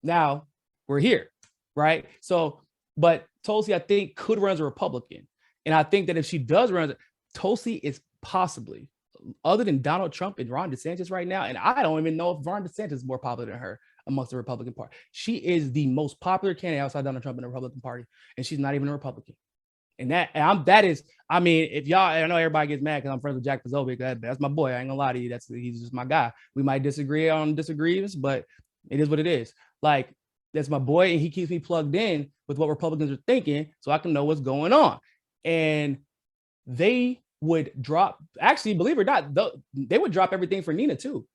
Speaker 2: Now we're here, right? So, but Tulsi, I think, could run as a Republican. And I think that if she does run, Tulsi is possibly, other than Donald Trump and Ron DeSantis right now, and I don't even know if Ron DeSantis is more popular than her amongst the Republican Party. She is the most popular candidate outside Donald Trump in the Republican Party, and she's not even a Republican. And if y'all, I know everybody gets mad because I'm friends with Jack Posobiec. That's my boy. I ain't gonna lie to you. He's just my guy. We might disagree on disagreements, but it is what it is. Like, that's my boy, and he keeps me plugged in with what Republicans are thinking so I can know what's going on. And they would drop. Actually, believe it or not, they would drop everything for Nina too.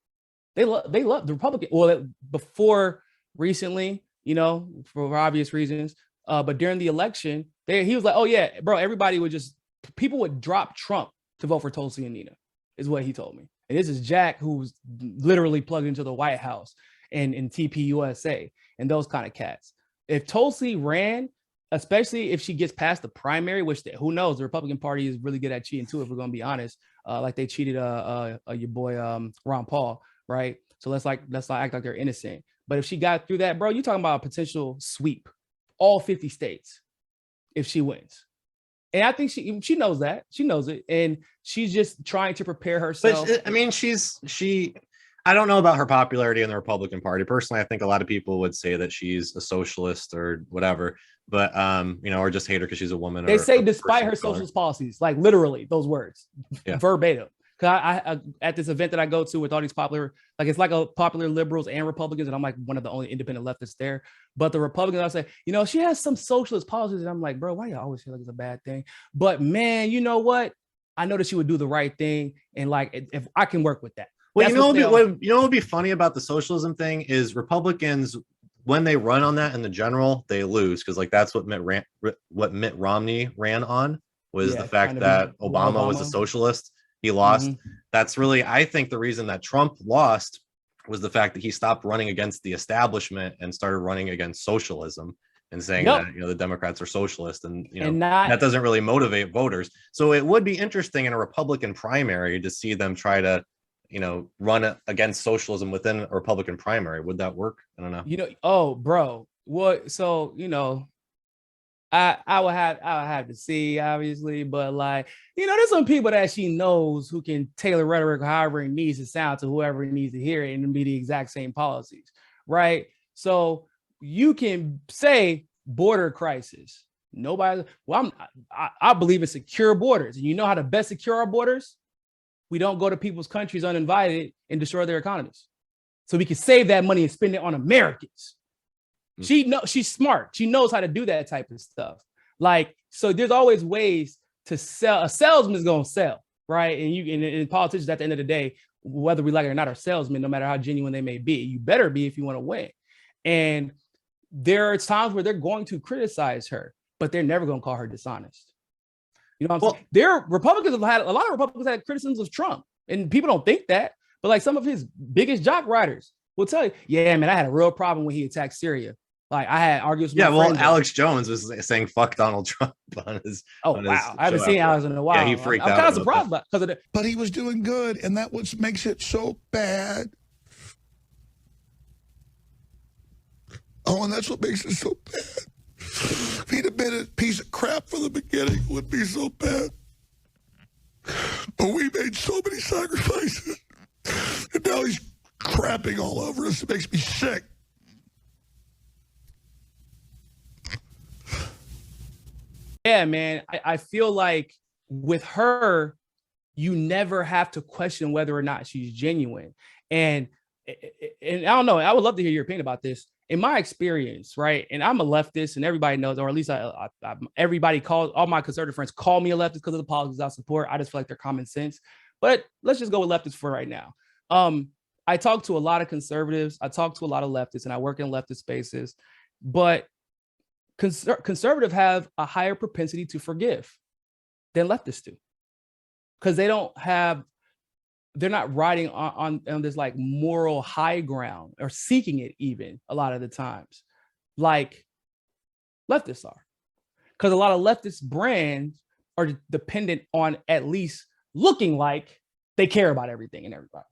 Speaker 2: They love the Republican. Well, before recently, you know, for obvious reasons. But during the election, he was like, "Oh yeah, bro." Everybody would people would drop Trump to vote for Tulsi and Nina, is what he told me. And this is Jack, who's literally plugged into the White House and in TPUSA and those kind of cats. If Tulsi ran, especially if she gets past the primary, which who knows, the Republican Party is really good at cheating too, if we're going to be honest. Like they cheated your boy Ron Paul, right? So let's not act like they're innocent. But if she got through that, bro, you're talking about a potential sweep, all 50 states, if she wins. And I think she knows that. She knows it. And she's just trying to prepare herself.
Speaker 1: But I mean, I don't know about her popularity in the Republican Party. Personally, I think a lot of people would say that she's a socialist or whatever, but you know, or just hate her because she's a woman.
Speaker 2: They say despite her socialist policies, like literally those words, verbatim. Because I at this event that I go to with all these popular, like it's like a popular liberals and Republicans, and I'm like one of the only independent leftists there. But the Republicans, I say, you know, she has some socialist policies, and I'm like, bro, why do you always feel like it's a bad thing? But man, you know what? I know that she would do the right thing, and like if I can work with that.
Speaker 1: Well, you know what would be funny about the socialism thing is Republicans, when they run on that in the general, they lose, because like that's what Mitt Romney ran on, was the fact that Obama was a socialist. He lost. That's really, I think, the reason that Trump lost was the fact that he stopped running against the establishment and started running against socialism and saying that, you know, the Democrats are socialist, and you know, that doesn't really motivate voters. So it would be interesting in a Republican primary to see them try to, you know, run against socialism within a Republican primary. Would that work? I don't know.
Speaker 2: You know, oh, bro, what? So you know, I would have to see, obviously, but like, you know, there's some people that she knows who can tailor rhetoric however it needs to sound to whoever needs to hear it and be the exact same policies, right? So you can say border crisis. Nobody. Well, I believe in secure borders, and you know how to best secure our borders? We don't go to people's countries uninvited and destroy their economies. So we can save that money and spend it on Americans. She's smart. She knows how to do that type of stuff. Like, so there's always ways to sell. A salesman is going to sell, right? And politicians, at the end of the day, whether we like it or not, are salesmen, no matter how genuine they may be. You better be if you want to win. And there are times where they're going to criticize her, but they're never going to call her dishonest. You know what I'm saying? A lot of Republicans had criticisms of Trump, and people don't think that, but like some of his biggest jock riders will tell you, yeah, man, I had a real problem when he attacked Syria. Like I had arguments with my friends.
Speaker 1: Alex Jones was saying "fuck Donald Trump" on his.
Speaker 2: I haven't seen Alex in a while.
Speaker 1: Yeah, he freaked out.
Speaker 2: I'm kind of surprised because of that.
Speaker 5: But he was doing good, and that what makes it so bad. Oh, and that's what makes it so bad. If he'd have been a piece of crap from the beginning, it wouldn't be so bad. But we made so many sacrifices, and now he's crapping all over us. It makes me sick.
Speaker 2: Yeah, man, I feel like with her, you never have to question whether or not she's genuine. And I don't know, I would love to hear your opinion about this. In my experience, right, and I'm a leftist, and everybody knows, or at least everybody calls, all my conservative friends call me a leftist because of the policies I support. I just feel like they're common sense. But let's just go with leftists for right now. I talk to a lot of conservatives. I talk to a lot of leftists, and I work in leftist spaces. But conservatives have a higher propensity to forgive than leftists do, because they're not riding on this like moral high ground or seeking it even a lot of the times like leftists are, because a lot of leftist brands are dependent on at least looking like they care about everything and everybody.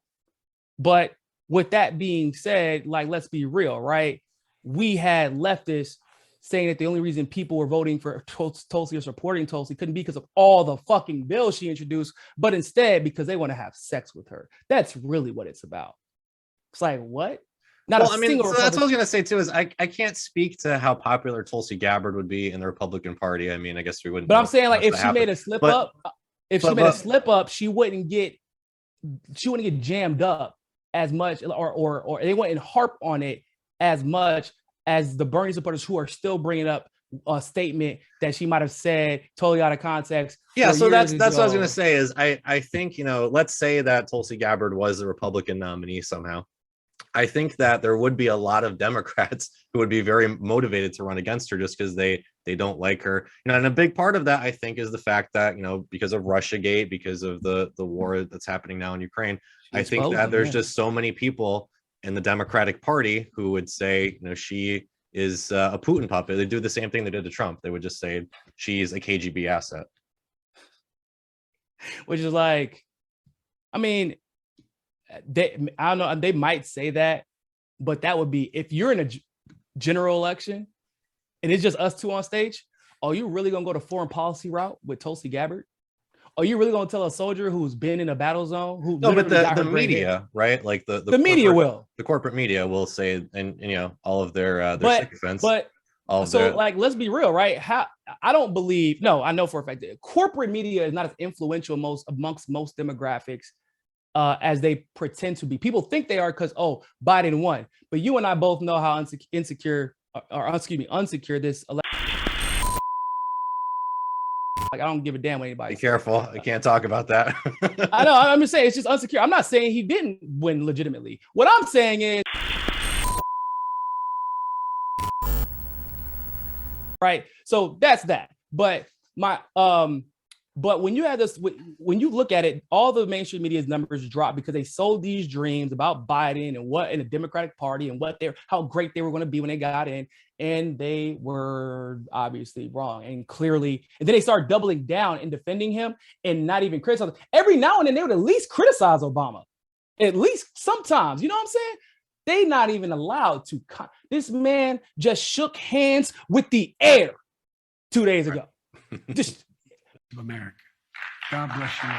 Speaker 2: But with that being said, like, let's be real, right? We had leftists saying that the only reason people were voting for Tulsi or supporting Tulsi couldn't be because of all the fucking bills she introduced, but instead because they want to have sex with her. That's really what it's about. It's like, what?
Speaker 1: So that's what I was going to say too, is I can't speak to how popular Tulsi Gabbard would be in the Republican Party. I mean, I guess we wouldn't.
Speaker 2: But I'm saying, like, if she made a slip up, she wouldn't get jammed up as much, or they wouldn't harp on it as much as the Bernie supporters who are still bringing up a statement that she might have said totally out of context.
Speaker 1: Yeah, so that's
Speaker 2: years
Speaker 1: what I was
Speaker 2: ago.
Speaker 1: gonna say is I think, you know, let's say that Tulsi Gabbard was a Republican nominee somehow. I think that there would be a lot of Democrats who would be very motivated to run against her just because they don't like her. You know, and a big part of that, I think, is the fact that, you know, because of Russiagate, because of the war that's happening now in Ukraine, I think that there's just so many people in the Democratic Party who would say, you know, she is a Putin puppet. They do the same thing they did to Trump. They would just say she's a KGB asset.
Speaker 2: Which is like, I mean, I don't know, they might say that, but that would be if you're in a general election and it's just us two on stage. Are you really gonna go the foreign policy route with Tulsi Gabbard? Are you really gonna tell a soldier who's been in a battle zone who
Speaker 1: no, but the media, right? Like the
Speaker 2: media will,
Speaker 1: the corporate media will say, and you know, all of their sycophants,
Speaker 2: but so like, let's be real, right? How I don't believe, no, I know for a fact that corporate media is not as influential amongst most demographics as they pretend to be. People think they are because, oh, Biden won. But you and I both know how unsecure this election. Like, I don't give a damn what anybody.
Speaker 1: Be careful. I can't talk about that.
Speaker 2: I know. I'm just saying it's just unsecure. I'm not saying he didn't win legitimately. What I'm saying is, right. So that's that. But but when you have this, when you look at it, all the mainstream media's numbers drop because they sold these dreams about Biden and what in the Democratic Party and how great they were going to be when they got in, and they were obviously wrong and clearly. And then they start doubling down and defending him and not even criticizing. Every now and then they would at least criticize Obama, at least sometimes. You know what I'm saying? They not even allowed to. This man just shook hands with the air 2 days ago. Just.
Speaker 6: Of America. God bless you all.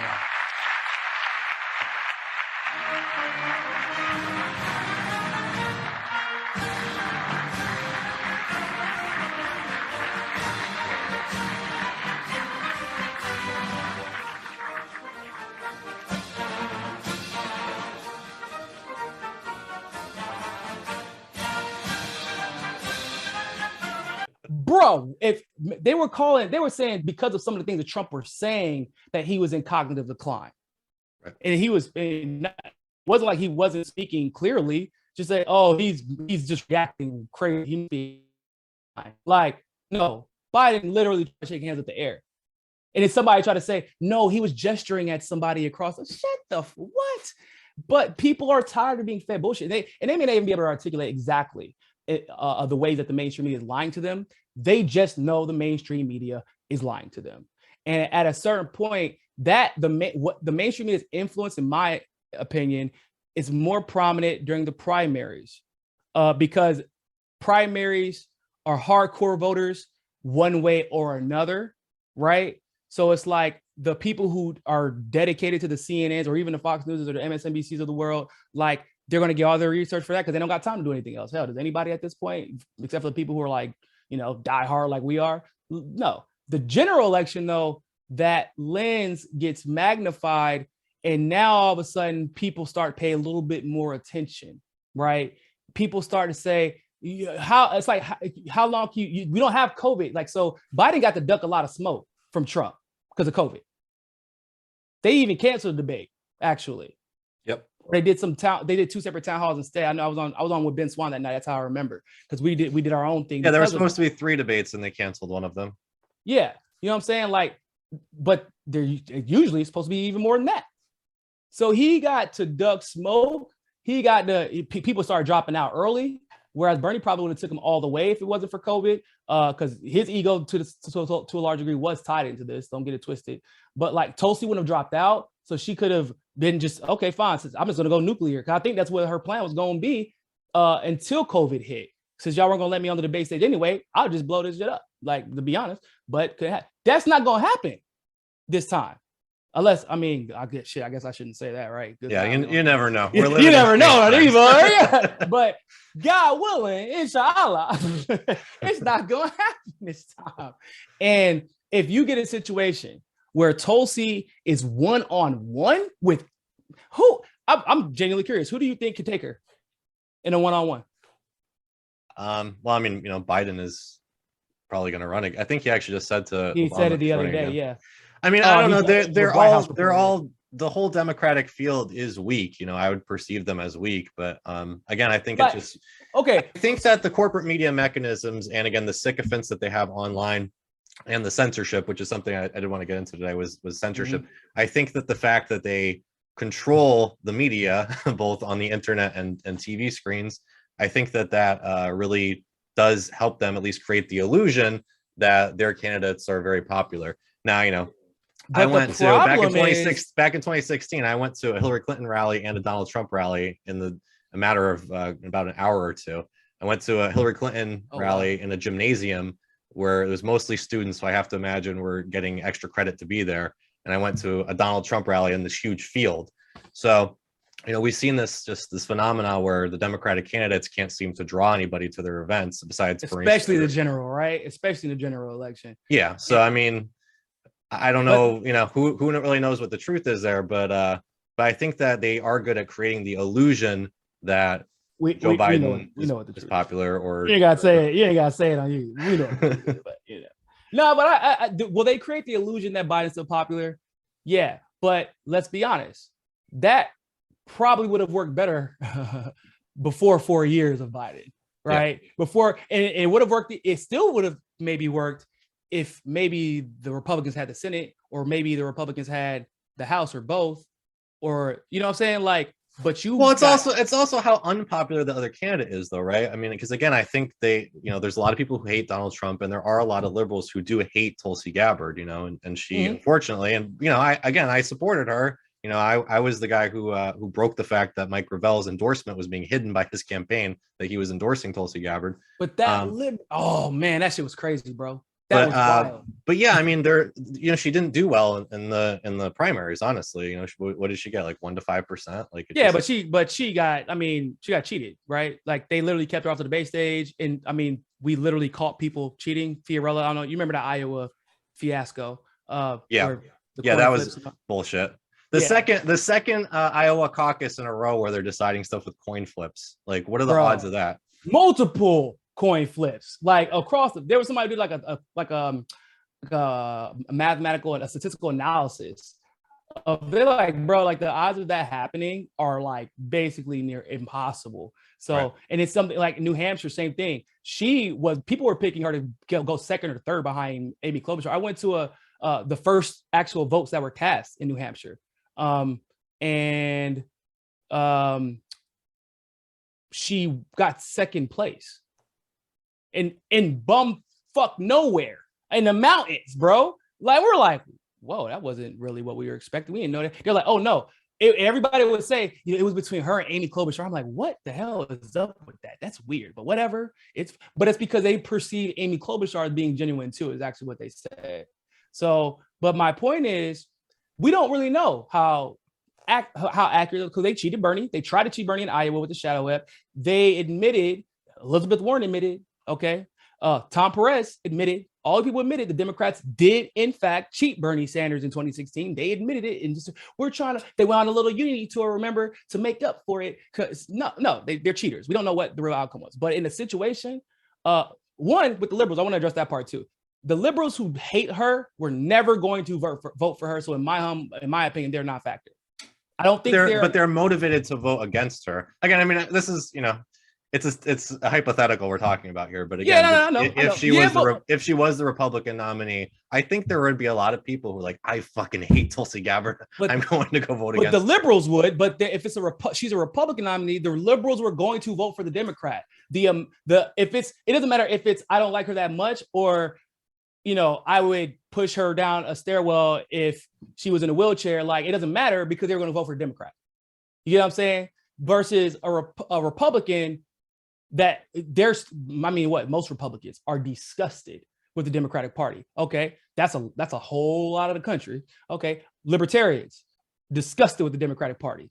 Speaker 2: Bro, if they were saying because of some of the things that Trump were saying that he was in cognitive decline. Right. And it wasn't like he wasn't speaking clearly, just say, oh, he's just reacting crazy. Like, no, Biden literally tried to shake hands with the air. And if somebody tried to say, no, he was gesturing at somebody across, shut the what? But people are tired of being fed bullshit. They may not even be able to articulate exactly the ways that the mainstream media is lying to them. They just know the mainstream media is lying to them. And at a certain point, that what the mainstream media's influence, in my opinion, is more prominent during the primaries, because primaries are hardcore voters one way or another, right? So it's like the people who are dedicated to the CNNs or even the Fox News or the MSNBCs of the world, like they're going to get all their research for that because they don't got time to do anything else. Hell, does anybody at this point, except for the people who are like, you know, die hard like we are? No. The general election, though, that lens gets magnified, and now all of a sudden people start paying a little bit more attention, right? People start to say, how long can we don't have COVID. Like, so Biden got to duck a lot of smoke from Trump because of COVID. They even canceled the debate, actually.
Speaker 1: Yep.
Speaker 2: They did two separate town halls instead. I know I was on with Ben Swan that night. That's how I remember, because we did our own thing.
Speaker 1: Yeah, there was supposed to be 3 debates and they canceled one of them.
Speaker 2: Yeah, you know what I'm saying? like, but they're usually supposed to be even more than that. So he got to duck smoke. People started dropping out early, whereas Bernie probably would have took him all the way if it wasn't for COVID, because his ego to a large degree was tied into this. Don't get it twisted. But like Tulsi wouldn't have dropped out, so she could have been just, okay, fine, since I'm just gonna go nuclear. Because I think that's what her plan was gonna be until COVID hit. Since y'all weren't gonna let me on the debate stage anyway, I'll just blow this shit up. Like, to be honest, but that's not gonna happen this time. Unless, I mean, I guess I shouldn't say that, right?
Speaker 1: Yeah, you never know.
Speaker 2: You never know, yeah. But God willing, inshallah, it's not going to happen this time. And if you get a situation where Tulsi is one-on-one with who, I'm genuinely curious, who do you think could take her in a one-on-one?
Speaker 1: Well, I mean, you know, Biden is probably going to run it. I think he actually just said to
Speaker 2: He
Speaker 1: Obama
Speaker 2: said it the
Speaker 1: he's
Speaker 2: other
Speaker 1: running
Speaker 2: day.
Speaker 1: again.
Speaker 2: Yeah.
Speaker 1: I mean, I don't know.
Speaker 2: the
Speaker 1: They're
Speaker 2: White House
Speaker 1: they're
Speaker 2: reported.
Speaker 1: all the whole Democratic field is weak. You know, I would perceive them as weak, but again, I think
Speaker 2: But-
Speaker 1: it's just
Speaker 2: Okay.
Speaker 1: I think that the corporate media mechanisms and again the sycophants that they have online and the censorship, which is something I didn't want to get into today, was censorship. I think that the fact that they control the media both on the internet and TV screens, I think that really does help them at least create the illusion that their candidates are very popular. Now, you know,
Speaker 2: But
Speaker 1: I went to back in 2016, I went to a Hillary Clinton rally and a Donald Trump rally in a matter of about an hour or two. I went to a Hillary Clinton rally in a gymnasium where it was mostly students, so I have to imagine we're getting extra credit to be there. And I went to a Donald Trump rally in this huge field. So, you know, we've seen this phenomena where the Democratic candidates can't seem to draw anybody to their events besides
Speaker 2: especially the general, right? Especially the general election.
Speaker 1: Yeah. So I mean, I don't know, you know, who really knows what the truth is there, but I think that they are good at creating the illusion that Joe Biden is popular. Or
Speaker 2: you ain't gotta say it. You ain't gotta say it on you. We know. But you know. No, but I will they create the illusion that Biden's so popular? Yeah, but let's be honest. That probably would have worked better before 4 years of Biden, right? Yeah. Before, and it would have worked. It still would have maybe worked if maybe the Republicans had the Senate, or maybe the Republicans had the House, or both, or you know what I'm saying? Like, but
Speaker 1: it's also how unpopular the other candidate is, though, right? I mean, because again, I think there's a lot of people who hate Donald Trump, and there are a lot of liberals who do hate Tulsi Gabbard, you know, and she unfortunately, and you know, I supported her. You know, I was the guy who broke the fact that Mike Gravel's endorsement was being hidden by his campaign, that he was endorsing Tulsi Gabbard.
Speaker 2: But that oh man, that shit was crazy, bro. That was wild.
Speaker 1: But yeah, I mean, you know, she didn't do well in the primaries. Honestly, you know, what did she get? Like 1 to 5%? Like
Speaker 2: yeah, but she got cheated, right? Like they literally kept her off the debate stage, and I mean, we literally caught people cheating. Fiorella, I don't know, you remember the Iowa fiasco?
Speaker 1: Yeah, that was bullshit. The second Iowa caucus in a row where they're deciding stuff with coin flips. Like, what are the odds of that?
Speaker 2: Multiple coin flips, like across there was somebody who did like a mathematical and a statistical analysis of it. Like, bro, like the odds of that happening are like basically near impossible. So right. And it's something like New Hampshire, same thing. People were picking her to go second or third behind Amy Klobuchar. I went to the first actual votes that were cast in New Hampshire, and she got second place in bumfuck nowhere in the mountains, bro. Like, we're like, whoa, that wasn't really what we were expecting. We didn't know that. They're like, oh no. Everybody would say, you know, it was between her and Amy Klobuchar. I'm like, what the hell is up with that? That's weird, but whatever. It's because they perceive Amy Klobuchar as being genuine too, is actually what they said. So, but my point is, we don't really know how accurate, because they cheated Bernie. They tried to cheat Bernie in Iowa with the shadow web. They admitted, Elizabeth Warren admitted, okay. Tom Perez admitted, all the people admitted the Democrats did in fact cheat Bernie Sanders in 2016. They admitted it, and they went on a little unity tour, remember, to make up for it. Because they're cheaters. We don't know what the real outcome was. But in the situation, one with the liberals, I want to address that part too. The liberals who hate her were never going to vote for her. So in my opinion, they're not factored. I don't think
Speaker 1: they're motivated to vote against her. Again, I mean, this is, you know, it's a hypothetical we're talking about here, but again, if she was the Republican nominee, I think there would be a lot of people who are like, I fucking hate Tulsi Gabbard. I'm going to go vote against her.
Speaker 2: The liberals would, but if it's she's a Republican nominee, the liberals were going to vote for the Democrat. It doesn't matter if it's I don't like her that much, or you know, I would push her down a stairwell if she was in a wheelchair. Like, it doesn't matter, because they're going to vote for a Democrat. You know what I'm saying? Versus a Republican that most Republicans are disgusted with the Democratic Party. Okay. That's a whole lot of the country. Okay. Libertarians disgusted with the Democratic Party.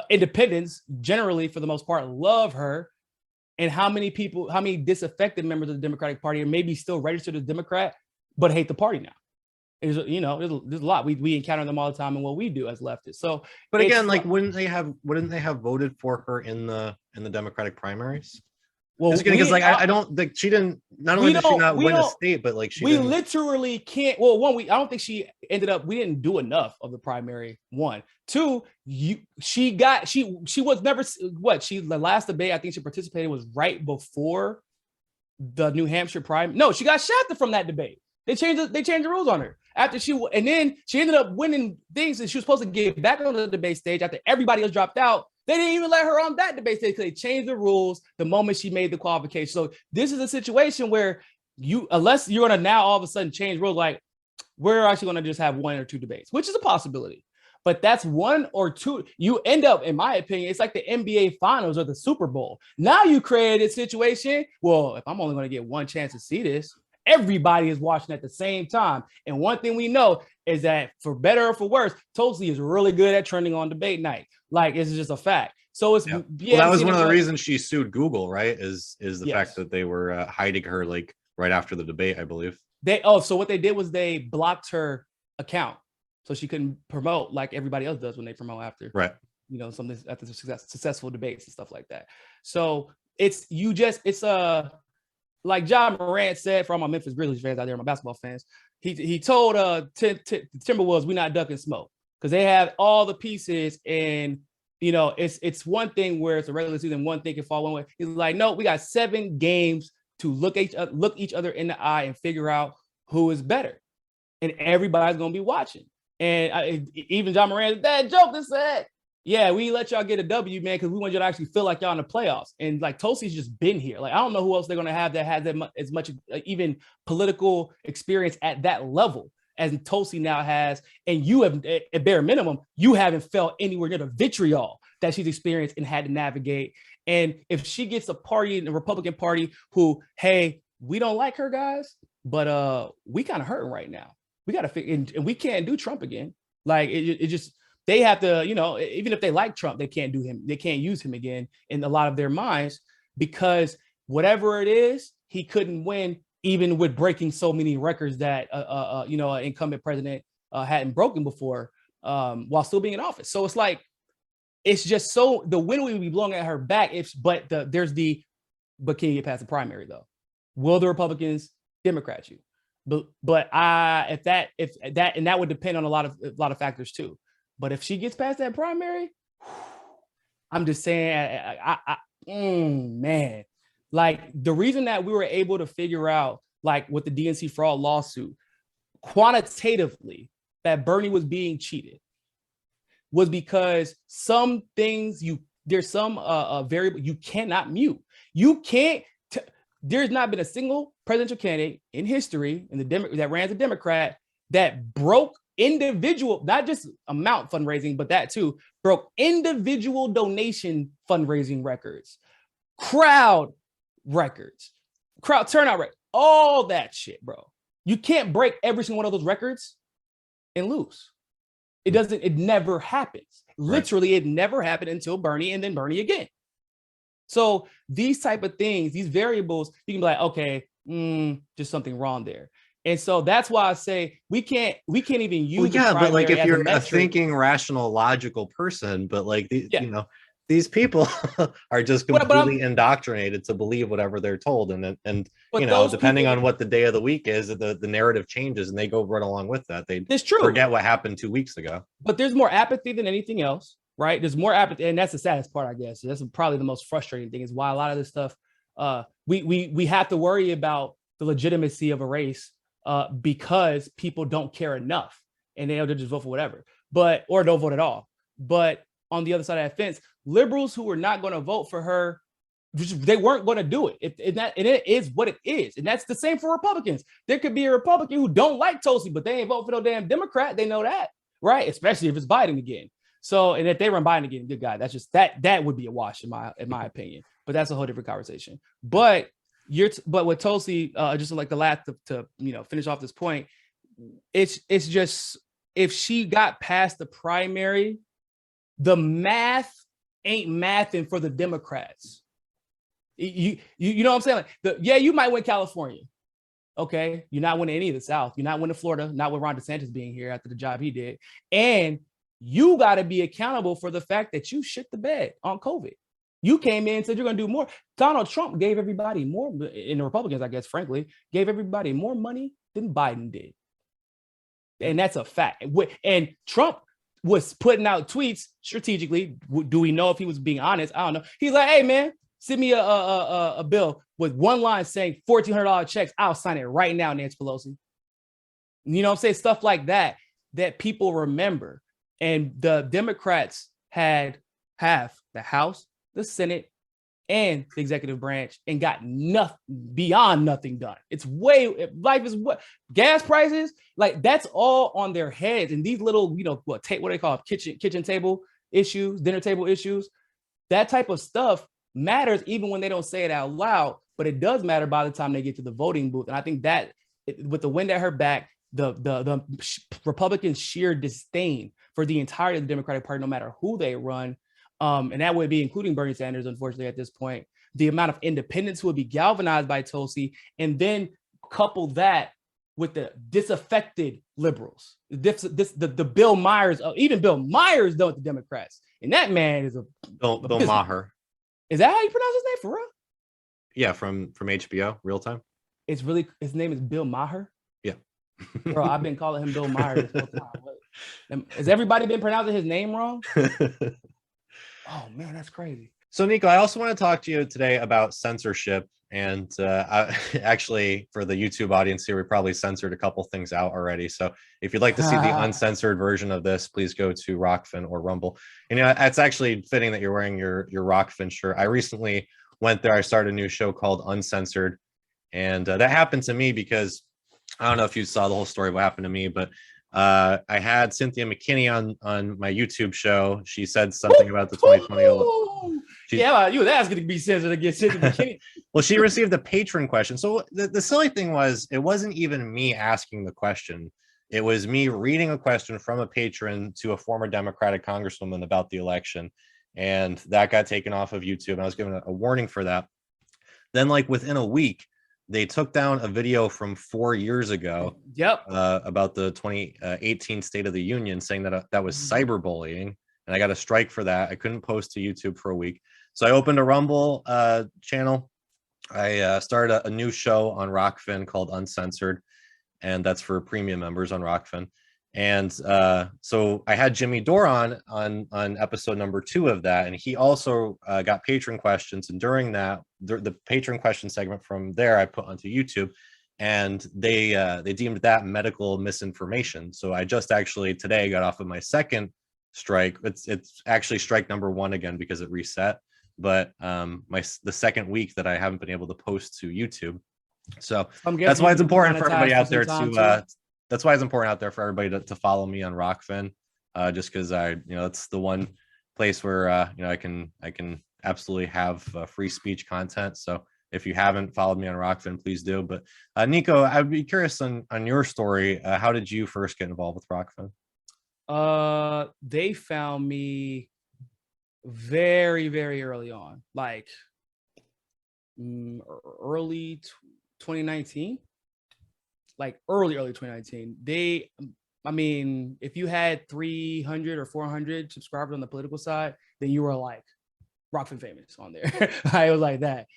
Speaker 2: Independents generally, for the most part, love her. And how many disaffected members of the Democratic Party are maybe still registered as Democrat, but hate the party now? There's a lot. We encounter them all the time in what we do as leftists. So,
Speaker 1: but again, like, wouldn't they have voted for her in the Democratic primaries?
Speaker 2: Well,
Speaker 1: Just kidding, because like I don't think she didn't. Not only did she not win a state, but like
Speaker 2: we literally can't. Well, one, I don't think she ended up. We didn't do enough of the primary. One, two. She was never what the last debate I think she participated was right before the New Hampshire primary. No, she got shafted from that debate. They changed the rules on her after and then she ended up winning things, and she was supposed to get back on the debate stage after everybody else dropped out. They didn't even let her on that debate stage because they changed the rules the moment she made the qualification. So this is a situation where unless you're going to now all of a sudden change rules, like we're actually going to just have 1 or 2 debates, which is a possibility. But that's 1 or 2. You end up, in my opinion, it's like the NBA Finals or the Super Bowl. Now you created a situation. Well, if I'm only going to get 1 chance to see this, everybody is watching at the same time. And one thing we know is that for better or for worse, Tulsi is really good at trending on debate night. Like, it's just a fact. So it's
Speaker 1: well, that was one of the reasons she sued Google, right? Is the fact that they were hiding her like right after the debate, I believe.
Speaker 2: So what they did was they blocked her account, so she couldn't promote like everybody else does when they promote after,
Speaker 1: right?
Speaker 2: Something after successful debates and stuff like that. So it's like John Morant said, for all my Memphis Grizzlies fans out there, my basketball fans, he told Timberwolves, we're not ducking smoke, because they have all the pieces, and it's one thing where it's a regular season, one thing can fall one way. He's like, no, we got 7 games to look each other in the eye and figure out who is better, and everybody's gonna be watching. And even John Moran, that joke that said, yeah, we let y'all get a W, man, because we want you to actually feel like y'all in the playoffs. And like Tulsi's just been here. Like, I don't know who else they're going to have that has as much even political experience at that level as Tulsi now has. And you have, at bare minimum, you haven't felt anywhere near the vitriol that she's experienced and had to navigate. And if she gets a party in the Republican Party who, hey, we don't like her, guys, but we kind of hurting right now. We got to figure, and we can't do Trump again. Like, it just, they have to, even if they like Trump, they can't do him. They can't use him again in a lot of their minds, because whatever it is, he couldn't win, even with breaking so many records that, an incumbent president hadn't broken before while still being in office. So it's like, it's just so the wind will be blowing at her back. But can you get past the primary though? Will the Republicans Democrat you? But if that would depend on a lot of factors too. But if she gets past that primary, I'm just saying, man, like the reason that we were able to figure out, like with the DNC fraud lawsuit, quantitatively that Bernie was being cheated, was because some things there's some variable you cannot mute. You can't. There's not been a single presidential candidate in history that ran as a Democrat that broke individual, not just amount fundraising, but that too, broke individual donation fundraising records, crowd records, crowd turnout records, all that shit, bro. You can't break every single one of those records and lose. It never happens. Literally, it never happened until Bernie, and then Bernie again. So these type of things, these variables, you can be like, okay, just something wrong there. And so that's why I say we can't even use.
Speaker 1: Well, yeah, but like if you're a thinking, rational, logical person, but like these people are just completely indoctrinated to believe whatever they're told, and depending on what the day of the week is, the narrative changes, and they go right along with that. It's true. Forget what happened 2 weeks ago.
Speaker 2: But there's more apathy than anything else, right? There's more apathy, and that's the saddest part, I guess. That's probably the most frustrating thing, is why a lot of this stuff we have to worry about the legitimacy of a race. Because people don't care enough, and they'll just vote for whatever, or don't vote at all. But on the other side of that fence, liberals who were not going to vote for her, they weren't going to do it. It is what it is, and that's the same for Republicans. There could be a Republican who don't like Tulsi, but they ain't vote for no damn Democrat. They know that, right? Especially if it's Biden again. So, and if they run Biden again, good guy. That's just that would be a wash in my opinion. But that's a whole different conversation. But with Tulsi, just like the last to finish off this point, it's just, if she got past the primary, the math ain't mathing for the Democrats. You know what I'm saying? Like you might win California. Okay, you're not winning any of the South. You're not winning Florida. Not with Ron DeSantis being here after the job he did, and you got to be accountable for the fact that you shit the bed on COVID. You came in and said you're going to do more. Donald Trump gave everybody more, and the Republicans, I guess, frankly, gave everybody more money than Biden did. And that's a fact. And Trump was putting out tweets strategically. Do we know if he was being honest? I don't know. He's like, hey, man, send me a bill with one line saying $1,400 checks. I'll sign it right now, Nancy Pelosi. You know what I'm saying? Stuff like that people remember. And the Democrats have the House, the Senate, and the executive branch, and got nothing beyond nothing done. It's life is what gas prices, like that's all on their heads. And these little, what do they call it? Kitchen table issues, dinner table issues, that type of stuff matters even when they don't say it out loud, but it does matter by the time they get to the voting booth. And I think that with the wind at her back, the Republicans' sheer disdain for the entirety of the Democratic Party, no matter who they run, and that would be including Bernie Sanders, unfortunately, at this point, the amount of independents who would be galvanized by Tulsi, and then couple that with the disaffected liberals, the Bill Myers, even Bill Myers done with the Democrats. And that man is
Speaker 1: Bill Maher.
Speaker 2: Is that how you pronounce his name, for real?
Speaker 1: Yeah, from HBO, Real Time.
Speaker 2: It's really, his name is Bill Maher?
Speaker 1: Yeah.
Speaker 2: Bro, I've been calling him Bill Myers this whole time. Has everybody been pronouncing his name wrong? Oh man, that's crazy.
Speaker 1: So Niko, I also want to talk to you today about censorship. And actually, for the YouTube audience here, we probably censored a couple things out already. So if you'd like to see the uncensored version of this, please go to Rockfin or Rumble. And it's actually fitting that you're wearing your Rockfin shirt. I recently went there. I started a new show called Uncensored. And that happened to me because I don't know if you saw the whole story of what happened to me, but I had Cynthia McKinney on my YouTube show. She said something about the 2020.
Speaker 2: Yeah, you was asking to be censored against Cynthia McKinney.
Speaker 1: Well, she received a patron question. So the silly thing was, it wasn't even me asking the question. It was me reading a question from a patron to a former Democratic congresswoman about the election. And that got taken off of YouTube. And I was given a warning for that. Then, like within a week, they took down a video from 4 years ago.
Speaker 2: Yep.
Speaker 1: About the 2018 State of the Union, saying that that was cyberbullying, and I got a strike for that. I couldn't post to YouTube for a week, so I opened a Rumble channel. I started a new show on Rockfin called Uncensored, and that's for premium members on Rockfin. And so I had Jimmy Dore on episode number 2 of that, and he also got patron questions. And during that, the patron question segment from there, I put onto YouTube, and they deemed that medical misinformation. So I just actually today got off of my second strike. It's actually strike number 1 again because it reset. But the second week that I haven't been able to post to YouTube. So that's why it's important for everybody out there to. That's why it's important out there for everybody to follow me on Rockfin, just because it's the one place where I can absolutely have free speech content. So if you haven't followed me on Rockfin, please do. But Niko, I'd be curious on your story. How did you first get involved with Rockfin?
Speaker 2: They found me very, very early on, like early 2019. Like early 2019. If you had 300 or 400 subscribers on the political side, then you were like Rockfin famous on there. I was like that.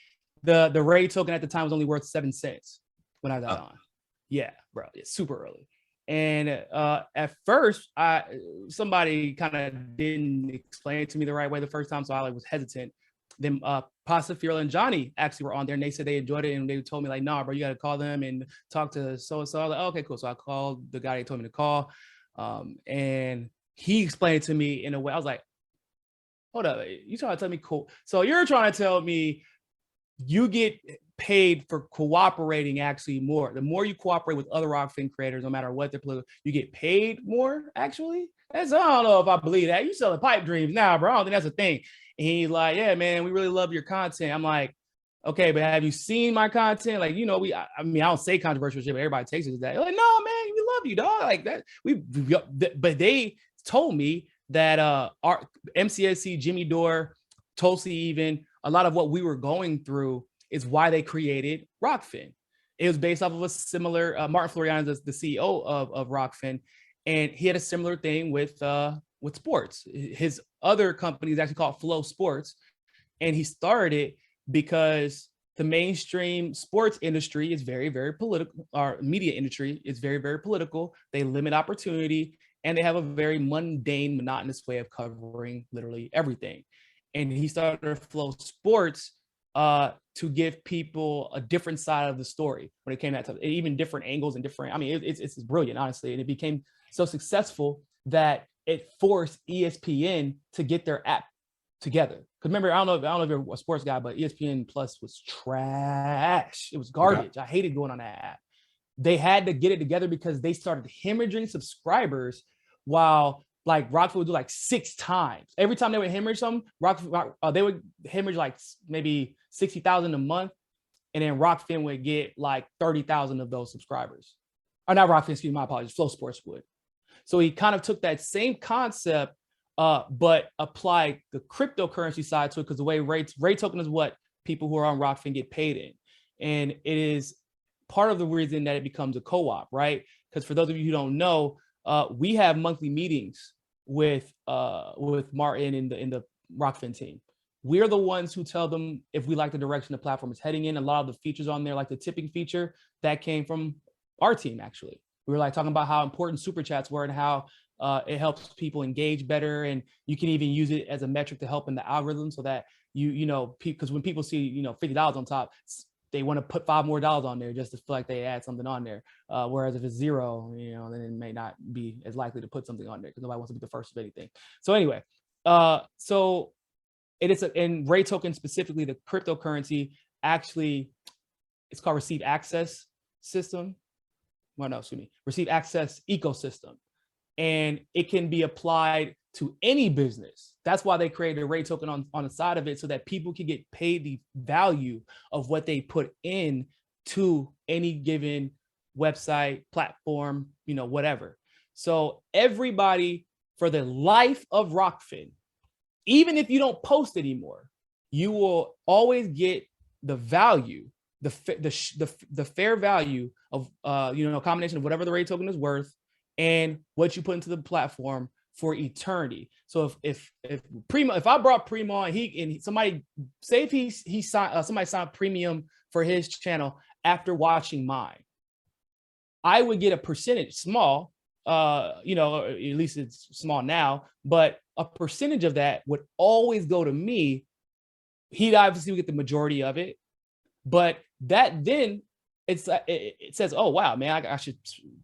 Speaker 2: The Ray token at the time was only worth 7 cents when I got on. Yeah, bro, it's super early. And at first, somebody kind of didn't explain it to me the right way the first time, so I was hesitant. Then Pasta Fiorella and Johnny actually were on there, and they said they enjoyed it, and they told me like, nah, bro, you got to call them and talk to so-and-so. I was like, oh, okay, cool. So I called the guy they told me to call, and he explained it to me in a way. I was like, hold up, you trying to tell me cool? So you're trying to tell me you get paid for cooperating actually more. The more you cooperate with other Rockfin creators, no matter what they're political, you get paid more actually? I don't know if I believe that. You selling pipe dreams now, bro. I don't think that's a thing. And he's like, yeah, man, we really love your content. I'm like, okay, but have you seen my content? Like, I don't say controversial shit, but everybody takes it as that. They're like, no, man, we love you, dog. Like that. But they told me that our MCSC, Jimmy Dore, Tulsi, even a lot of what we were going through is why they created Rockfin. It was based off of a similar, Martin Floriano is the CEO of Rockfin, and he had a similar thing with sports. His other company is actually called Flow Sports, And he started it because the mainstream sports industry is very, very political. Our media industry is very, very political. They limit opportunity, and they have a very mundane, monotonous way of covering literally everything. And he started Flow Sports to give people a different side of the story when it came to that, even different angles and different. I mean, it's brilliant, honestly, and it became so successful that it forced ESPN to get their app together. Because remember, I don't know if you're a sports guy, but ESPN Plus was trash. It was garbage. I hated going on that app. They had to get it together because they started hemorrhaging subscribers, while like Rockford would do like 6 times. Every time they would hemorrhage something, they would hemorrhage like maybe 60,000 a month, and then Rockfin would get like 30,000 of those subscribers. Or not Rockfin, excuse me, my apologies, Flow Sports would. So he kind of took that same concept, but applied the cryptocurrency side to it, because the way rate token is what people who are on Rockfin get paid in. And it is part of the reason that it becomes a co-op, right? Because for those of you who don't know, we have monthly meetings with Martin in the Rockfin team. We're the ones who tell them if we like the direction the platform is heading in. A lot of the features on there, like the tipping feature, that came from our team, actually. We were like talking about how important super chats were and how it helps people engage better. And you can even use it as a metric to help in the algorithm, so that you know, because when people see, $50 on top, they want to put $5 more on there just to feel like they add something on there. Whereas if it's 0, then it may not be as likely to put something on there because nobody wants to be the first of anything. So anyway, so it is in Ray token specifically, the cryptocurrency actually, it's called receive access system. Well, no, excuse me, receive access ecosystem. And it can be applied to any business. That's why they created a Ray token on the side of it, so that people can get paid the value of what they put in to any given website, platform, whatever. So everybody, for the life of Rockfin, even if you don't post anymore, you will always get the value, the fair value of a combination of whatever the Ray token is worth and what you put into the platform for eternity. So if I brought Primo and somebody say if he signed somebody signed premium for his channel after watching mine, I would get a percentage, small, at least it's small now, but a percentage of that would always go to me. He'd obviously get the majority of it, but that then it says, oh wow, man, I should,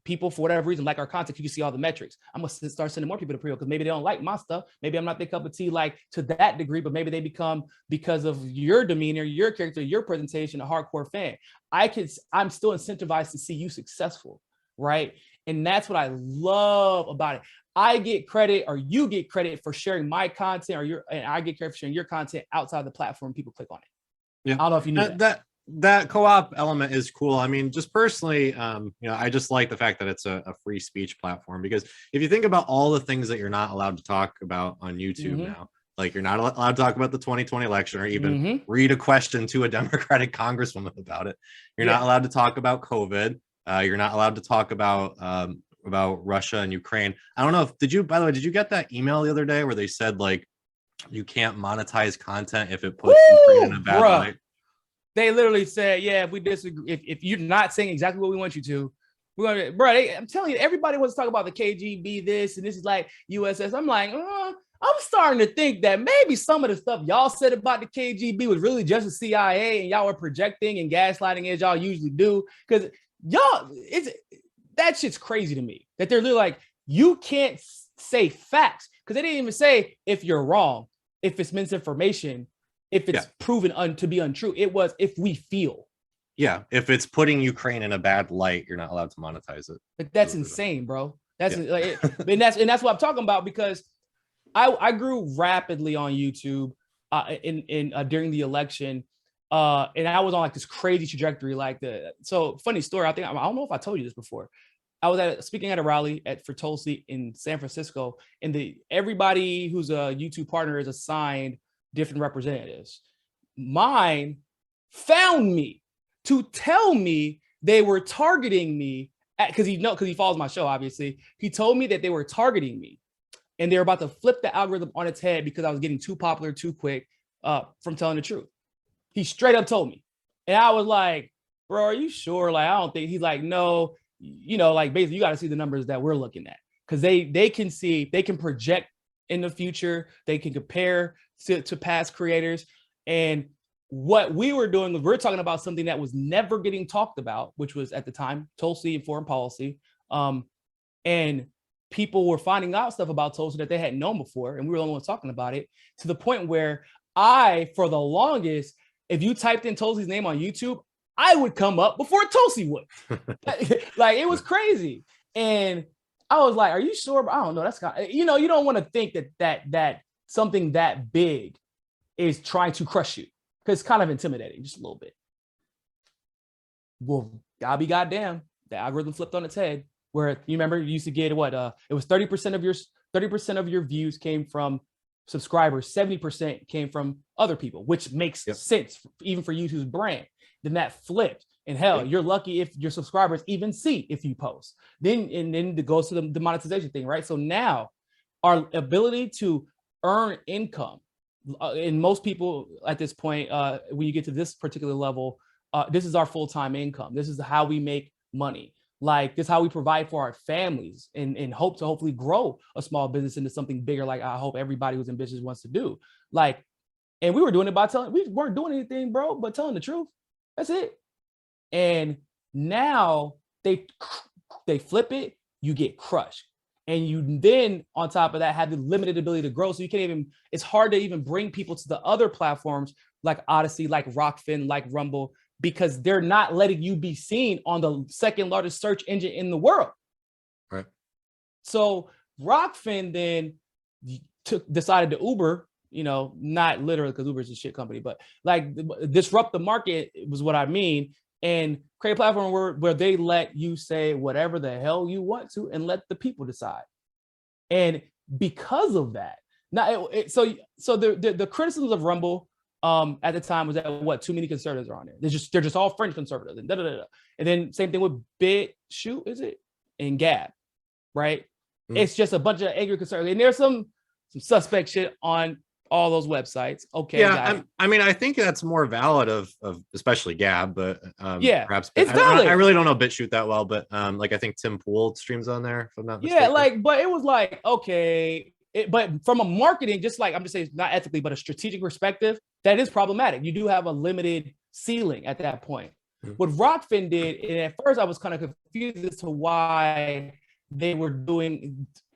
Speaker 2: people for whatever reason like our content, you can see all the metrics. I'm gonna start sending more people to Primo because maybe they don't like my stuff. Maybe I'm not their cup of tea like to that degree, but maybe they become, because of your demeanor, your character, your presentation, a hardcore fan. I'm still incentivized to see you successful, right? And that's what I love about it. I get credit, or you get credit for sharing my content, and I get credit for sharing your content outside the platform. People click on it.
Speaker 1: Yeah,
Speaker 2: I don't know if you knew
Speaker 1: that co-op element is cool. I mean, just personally, I just like the fact that it's a free speech platform, because if you think about all the things that you're not allowed to talk about on YouTube now, like you're not allowed to talk about the 2020 election, or even read a question to a Democratic congresswoman about it. You're not allowed to talk about COVID. You're not allowed to talk about Russia and Ukraine. I don't know if, by the way, did you get that email the other day where they said like you can't monetize content if it puts Ukraine in a bad light?
Speaker 2: They literally said, yeah, if we disagree, if you're not saying exactly what we want you to, we're gonna, bro. I'm telling you, everybody wants to talk about the KGB, this, and this is like USS. I'm like, I'm starting to think that maybe some of the stuff y'all said about the KGB was really just the CIA, and y'all were projecting and gaslighting as y'all usually do. Because y'all, that shit's crazy to me. That they're literally like, you can't say facts, because they didn't even say if you're wrong, if it's misinformation, if it's proven to be untrue. It was if we feel.
Speaker 1: Yeah, if it's putting Ukraine in a bad light, you're not allowed to monetize it.
Speaker 2: Like, that's insane, bro. That's like, and that's what I'm talking about, because I grew rapidly on YouTube during the election, and I was on like this crazy trajectory. So funny story. I don't know if I told you this before. I was speaking at a rally for Tulsi in San Francisco, and everybody who's a YouTube partner is assigned different representatives. Mine found me to tell me they were targeting me because he follows my show, obviously. He told me that they were targeting me and they were about to flip the algorithm on its head because I was getting too popular too quick. from telling the truth. He straight up told me. And I was like, bro, are you sure? Like, I don't think. He's like, no, like basically you got to see the numbers that we're looking at. Because they can see, they can project in the future, they can compare to past creators. And what we were doing was we're talking about something that was never getting talked about, which was at the time Tulsi and foreign policy. And people were finding out stuff about Tulsi that they hadn't known before. And we were the only ones talking about it, to the point where for the longest, if you typed in Tulsi's name on YouTube, I would come up before Tulsi would. Like, it was crazy. And I was like, are you sure? I don't know. That's kind of, you don't want to think that something that big is trying to crush you, because it's kind of intimidating, just a little bit. Well, I'll be goddamn, the algorithm flipped on its head, where you remember you used to get what? It was 30% of your views came from subscribers, 70% came from other people, which makes sense even for YouTube's brand. Then that flipped. And hell, you're lucky if your subscribers even see if you post. Then it goes to the monetization thing, right? So now our ability to earn income, and most people at this point, when you get to this particular level, this is our full-time income. This is how we make money. Like, this is how we provide for our families and hope to hopefully grow a small business into something bigger, like I hope everybody who's in business wants to do. Like, and we were doing it by we weren't doing anything, bro, but telling the truth. That's it. And now they flip it, you get crushed. And you then, on top of that, have the limited ability to grow. So you can't even, it's hard to even bring people to the other platforms like Odyssey, like Rockfin, like Rumble, because they're not letting you be seen on the second largest search engine in the world.
Speaker 1: Right.
Speaker 2: So Rockfin then decided to Uber, not literally, because Uber is a shit company, but like disrupt the market was what I mean. And create a platform where they let you say whatever the hell you want to and let the people decide. And because of that, now so the criticisms of Rumble at the time was that too many conservatives are on there. They're just all French conservatives and And then same thing with BitChute, is it? And Gab, right? Mm-hmm. It's just a bunch of angry conservatives. And there's some suspect shit on all those websites. Okay.
Speaker 1: Yeah. I mean, I think that's more valid of especially Gab, but perhaps
Speaker 2: it's valid.
Speaker 1: I really don't know BitChute that well, but like I think Tim Pool streams on there, if I'm not mistaken.
Speaker 2: Yeah, like, but it was like, okay. But from a marketing, just like I'm just saying, not ethically, but a strategic perspective, that is problematic. You do have a limited ceiling at that point. Mm-hmm. What Rockfin did, and at first I was kind of confused as to why they were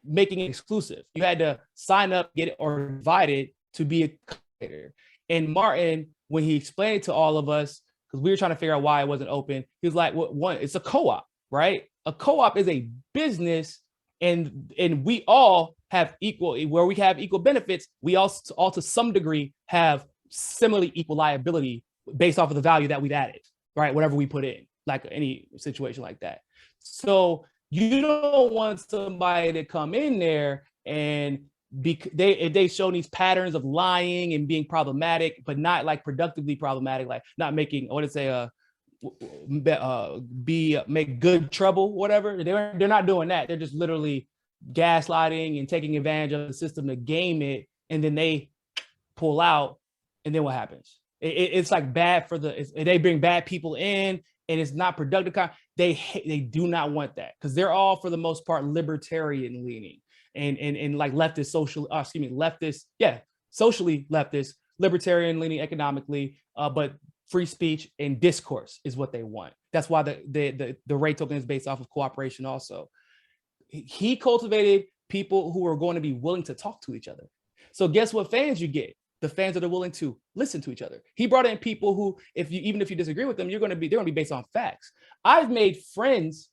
Speaker 2: making it exclusive. You had to sign up, get it, or invited to be a creator. And Martin, when he explained it to all of us, because we were trying to figure out why it wasn't open, he was like, it's a co-op, right? A co-op is a business, and we all have where we have equal benefits, we also all to some degree have similarly equal liability based off of the value that we've added, right? Whatever we put in, like any situation like that. So you don't want somebody to come in there and they show these patterns of lying and being problematic, but not like productively problematic, like not making, I want to say, make good trouble, whatever. They're not doing that. They're just literally gaslighting and taking advantage of the system to game it, and then they pull out, and then what happens? It's like bad for they bring bad people in, and it's not productive. They do not want that, because they're all for the most part libertarian leaning and like leftist socially leftist, libertarian leaning economically, but free speech and discourse is what they want. That's why the Ray token is based off of cooperation also. He cultivated people who are going to be willing to talk to each other. So guess what fans you get? The fans that are willing to listen to each other. He brought in people who, even if you disagree with them, they're going to be based on facts. I've made friends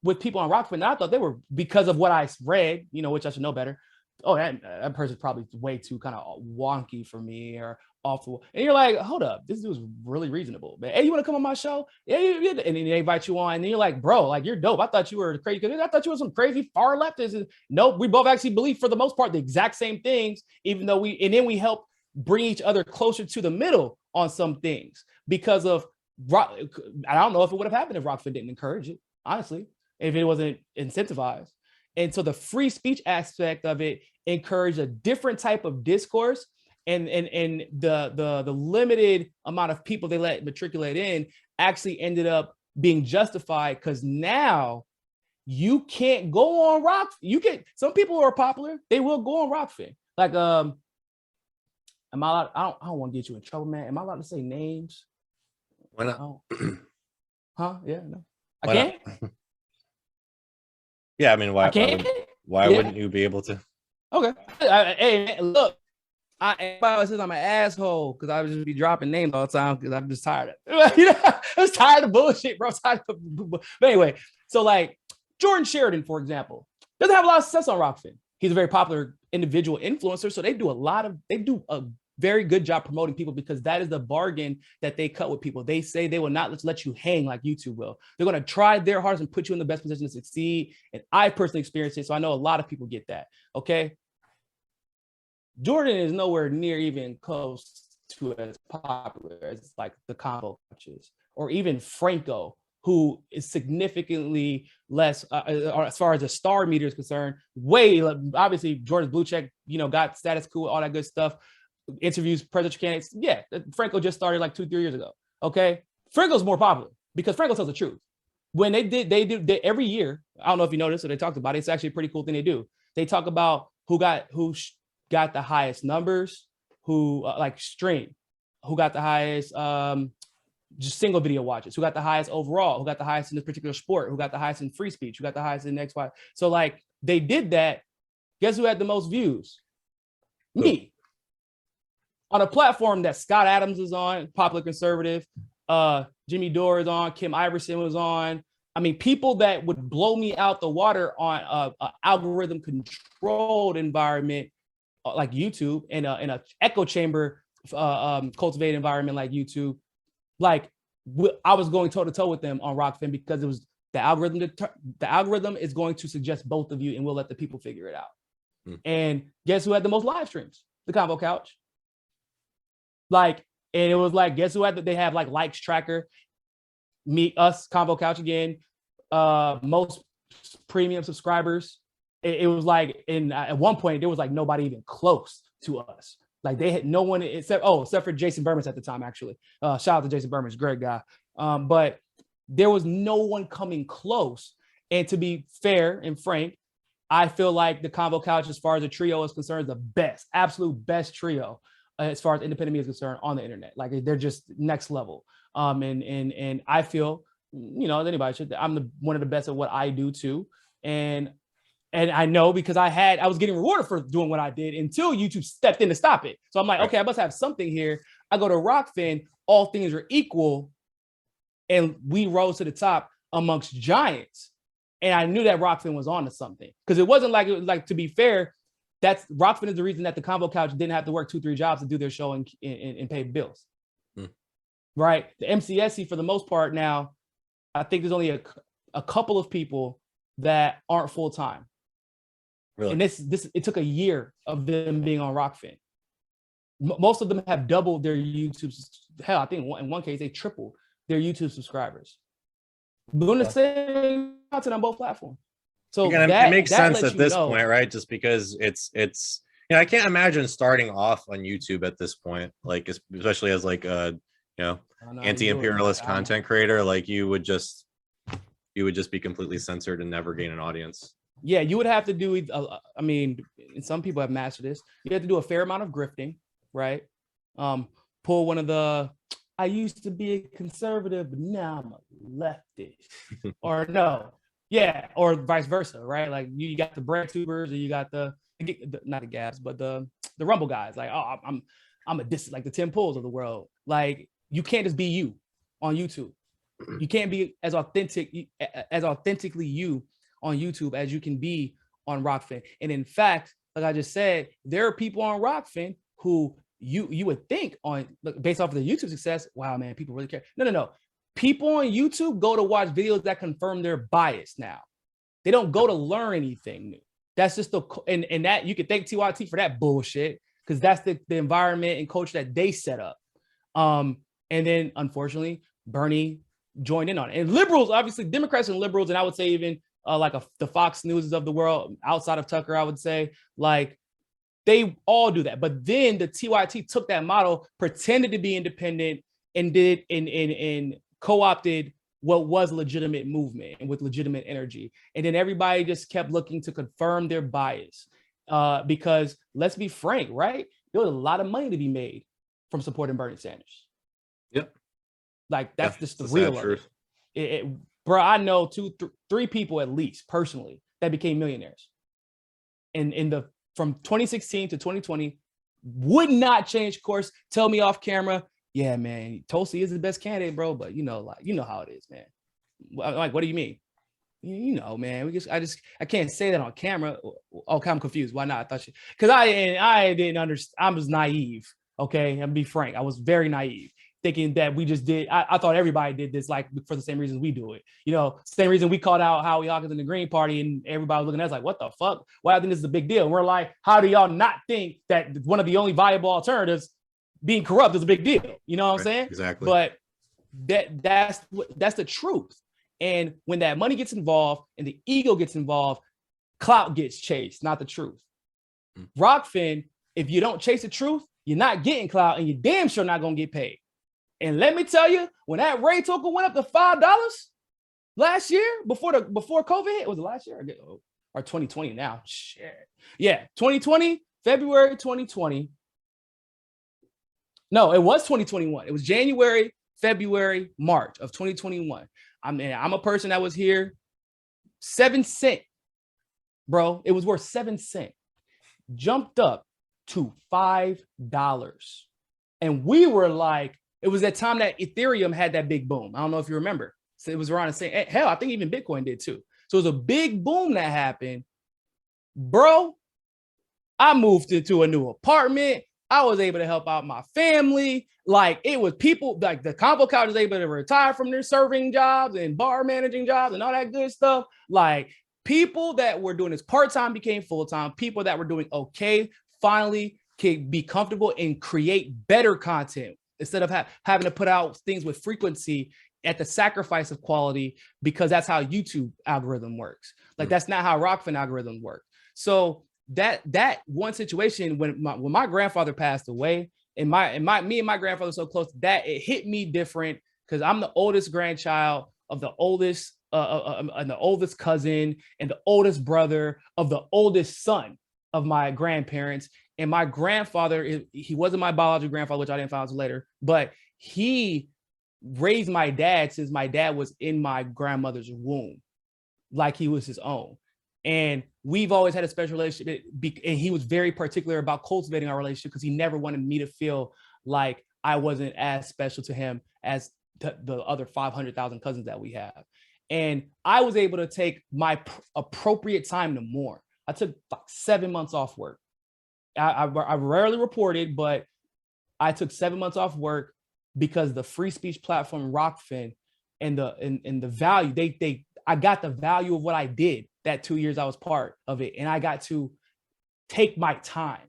Speaker 2: with people on Rockfin, and I thought they were, because of what I read, which I should know better. Oh, that person's probably way too kind of wonky for me or off the wall. And you're like, hold up, this dude's really reasonable. Man, hey, you want to come on my show? Yeah. And then they invite you on, and then you're like, bro, like, you're dope. I thought you were crazy. I thought you were some crazy far leftist. Nope, we both actually believe for the most part the exact same things, even though then we help bring each other closer to the middle on some things because of I don't know if it would have happened if Rockfin didn't encourage it, honestly, if it wasn't incentivized. And so the free speech aspect of it encouraged a different type of discourse. and the limited amount of people they let matriculate in actually ended up being justified, because now you can't go on Rock. You can, some people who are popular, they will go on Rockfin. Like, am I allowed? I don't want to get you in trouble, man. Am I allowed to say names?
Speaker 1: Why not?
Speaker 2: Oh. Huh? Yeah, no. I
Speaker 1: Why
Speaker 2: can't.
Speaker 1: not? Yeah, I mean, why?
Speaker 2: I can't.
Speaker 1: Why
Speaker 2: Yeah.
Speaker 1: wouldn't you be able to?
Speaker 2: Okay. Hey, man, look. Everybody says I'm an asshole because I would just be dropping names all the time because I'm just tired of it. You know, I'm just tired of bullshit, bro. But anyway, so like Jordan Sheridan, for example, doesn't have a lot of success on Rockfin. He's a very popular individual influencer, so they do a very good job promoting people, because that is the bargain that they cut with people. They say they will not let you hang like YouTube will. They're going to try their hardest and put you in the best position to succeed. And I personally experienced it, so I know a lot of people get that. Okay. Jordan is nowhere near even close to as popular as like the combo coaches, or even Franco, who is significantly less, or as far as the star meter is concerned, way, obviously Jordan's blue check, you know, got status quo, all that good stuff, interviews presidential candidates. Yeah, Franco just started like 2-3 years ago. Okay, Franco's more popular because Franco tells the truth. When they do every year, I don't know if you noticed or they talked about it, it's actually a pretty cool thing they do. They talk about who got the highest numbers, who like stream, who got the highest just single video watches, who got the highest overall, who got the highest in this particular sport, who got the highest in free speech, who got the highest in XY. So like they did that. Guess who had the most views? Me. On a platform that Scott Adams is on, popular conservative, Jimmy Dore is on, Kim Iverson was on. I mean, people that would blow me out the water on a algorithm controlled environment like YouTube, and in a echo chamber cultivated environment like YouTube, like I was going toe to toe with them on Rockfin, because it was the algorithm. The algorithm is going to suggest both of you, and we'll let the people figure it out. And guess who had the most live streams? The Combo Couch. Like, and it was like, guess who had they have like likes tracker, us, Combo Couch again, most premium subscribers. It was like, at one point there was like nobody even close to us. Like they had no one except for Jason Bermas at the time, actually. Shout out to Jason Bermas, great guy. But there was no one coming close. And to be fair and frank, I feel like the Combo Couch, as far as the trio is concerned, is the best, absolute best trio as far as independent media is concerned on the internet. Like they're just next level. And I feel, you know, anybody should, I'm one of the best at what I do too. And I know because I was getting rewarded for doing what I did until YouTube stepped in to stop it. So I'm like, okay, I must have something here. I go to Rockfin, all things are equal. And we rose to the top amongst giants. And I knew that Rockfin was on to something, because it wasn't like, to be fair, that's Rockfin is the reason that the Combo Couch didn't have to work 2-3 jobs to do their show and pay bills. Right. The MCSC, for the most part now, I think there's only a couple of people that aren't full-time. Really? And this it took a year of them being on Rockfin. Most of them have doubled their YouTube. Hell, I think in one case they tripled their YouTube subscribers. Doing the same content on both platforms. So
Speaker 1: again, it makes sense at this point, right? Just because it's you know, I can't imagine starting off on YouTube at this point, like especially as like a anti-imperialist content creator, like you would just be completely censored and never gain an audience. Yeah, you would have to do, I mean, some people have mastered this. You have to do a fair amount of grifting, right? Pull one of the, I used to be a conservative, but now I'm a leftist. Or no, yeah, or vice versa, right? Like you got the bread tubers, or you got the not the Gabs, but the Rumble guys. Like, oh, I'm a like the Tim Pools of the world. Like you can't just be you on YouTube. You can't be as authentically you on YouTube as you can be on Rockfin. And in fact, like I just said, there are people on Rockfin who you would think based off of the YouTube success, wow, man, people really care. No. People on YouTube go to watch videos that confirm their bias now. They don't go to learn anything new. That's just and that you could thank TYT for that bullshit, because that's the environment and culture that they set up. And then unfortunately, Bernie joined in on it. And liberals, obviously Democrats and liberals, and I would say even the Fox Newses of the world outside of Tucker, I would say, like
Speaker 2: They all do that. But then the TYT took that model, pretended to be independent, and did and co-opted what was legitimate movement and with legitimate energy. And then everybody just kept looking to confirm their bias. Because let's be frank, right? There was a lot of money to be made from supporting Bernie Sanders.
Speaker 1: Yep.
Speaker 2: Like that's just the real truth. Bro, I know three people at least personally that became millionaires. And from 2016 to 2020, would not change course. Tell me off camera, yeah, man, Tulsi is the best candidate, bro. But you know how it is, man. Like, what do you mean? You know, man, I can't say that on camera. Okay, I'm confused. Why not? I thought because I didn't understand. I was naive. Okay, I'll be frank. I was very naive, thinking that we just did. I thought everybody did this like for the same reason we do it. You know, same reason we called out Howie Hawkins in the Green Party, and everybody was looking at us like, "What the fuck? Why I think this is a big deal?" And we're like, "How do y'all not think that one of the only viable alternatives, being corrupt, is a big deal?" You know what I'm saying?
Speaker 1: Exactly.
Speaker 2: But that's the truth. And when that money gets involved and the ego gets involved, clout gets chased, not the truth. Rockfin, if you don't chase the truth, you're not getting clout, and you're damn sure not gonna get paid. And let me tell you, when that Ray token went up to $5 last year, before COVID hit, was it last year or 2020 now? Shit. Yeah, 2020, February 2020. No, it was 2021. It was January, February, March of 2021. I'm a person that was here 7 cents, bro. It was worth 7 cents. Jumped up to $5. And we were like, it was that time that Ethereum had that big boom. I don't know if you remember. So it was around the same, hell, I think even Bitcoin did too. So it was a big boom that happened. Bro, I moved into a new apartment. I was able to help out my family. Like, it was people, like the combo couch was able to retire from their serving jobs and bar managing jobs and all that good stuff. Like, people that were doing this part-time became full-time. People that were doing okay finally can be comfortable and create better content instead of having to put out things with frequency at the sacrifice of quality, because that's how YouTube algorithm works. Like, that's not how Rockfin algorithm work. So that one situation, when my grandfather passed away, and me and my grandfather were so close, that it hit me different, because I'm the oldest grandchild of the oldest and the oldest cousin and the oldest brother of the oldest son of my grandparents. And my grandfather, he wasn't my biological grandfather, which I didn't find out later, but he raised my dad since my dad was in my grandmother's womb, like he was his own. And we've always had a special relationship, and he was very particular about cultivating our relationship, because he never wanted me to feel like I wasn't as special to him as the other 500,000 cousins that we have. And I was able to take my appropriate time to mourn. I took like 7 months off work. I rarely reported, but I took 7 months off work because the free speech platform Rockfin and the value, I got the value of what I did that 2 years I was part of it. And I got to take my time,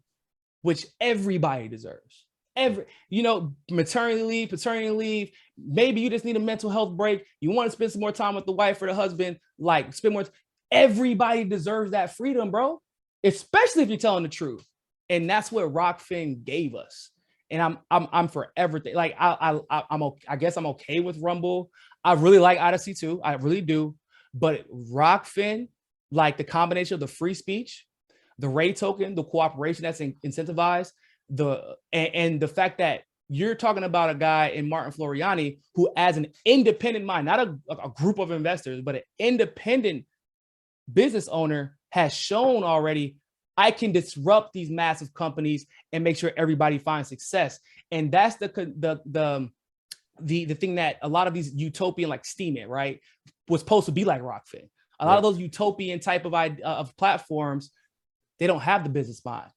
Speaker 2: which everybody deserves. Maternity leave, paternity leave, maybe you just need a mental health break. You want to spend some more time with the wife or the husband, like spend more. Everybody deserves that freedom, bro, especially if you're telling the truth. And that's what Rockfin gave us. And I'm for everything. Like I guess I'm okay with Rumble. I really like Odyssey too. I really do. But Rockfin, like the combination of the free speech, the Ray token, the cooperation that's incentivized, and the fact that you're talking about a guy in Martin Floriani who, as an independent mind, not a group of investors, but an independent business owner, has shown already, I can disrupt these massive companies and make sure everybody finds success. And that's the thing that a lot of these utopian, like Steemit, right, was supposed to be like Rockfin. A lot of those utopian type of platforms, they don't have the business mind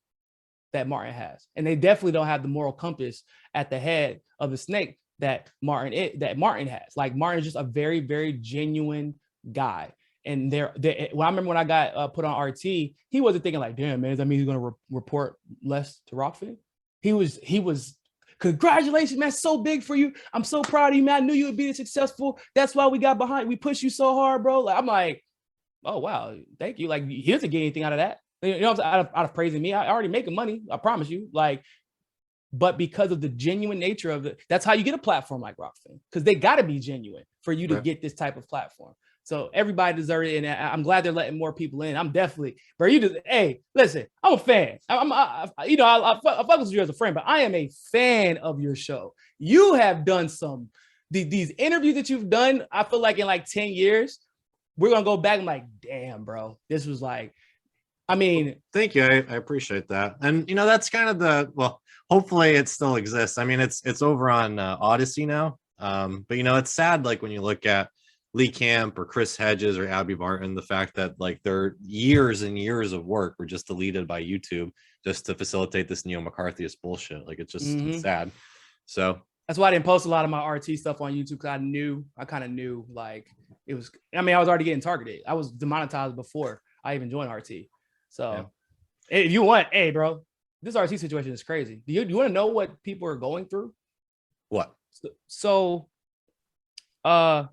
Speaker 2: that Martin has, and they definitely don't have the moral compass at the head of the snake that Martin has. Like, Martin is just a very, very genuine guy. And I remember when I got put on RT, he wasn't thinking like, damn, man, does that mean he's going to report less to Rockfin? He was, congratulations, man, so big for you. I'm so proud of you, man. I knew you would be successful. That's why we got behind. We pushed you so hard, bro. Like, I'm like, oh, wow, thank you. Like, he doesn't get anything out of that. You know, out of praising me, I already making money. I promise you. Like, but because of the genuine nature of it, that's how you get a platform like Rockfin, because they got to be genuine for you to get this type of platform. So everybody deserves it, and I'm glad they're letting more people in. I'm definitely, bro. You just, hey, listen, I'm a fan. I fuck with you as a friend, but I am a fan of your show. You have done these interviews that you've done. I feel like in like 10 years, we're gonna go back and like, damn, bro, this was like, I mean,
Speaker 1: thank you. I appreciate that. And, you know, that's kind of hopefully it still exists. I mean, it's over on Odyssey now. But, you know, it's sad, like when you look at Lee Camp or Chris Hedges or Abby Barton, the fact that like their years and years of work were just deleted by YouTube just to facilitate this neo-McCarthyist bullshit. Like it's just it's sad. So
Speaker 2: that's why I didn't post a lot of my RT stuff on YouTube, because I kind of knew like it was, I mean, I was already getting targeted. I was demonetized before I even joined RT. So if you want, hey, bro, this RT situation is crazy. Do you want to know what people are going through?
Speaker 1: What?
Speaker 2: So I'll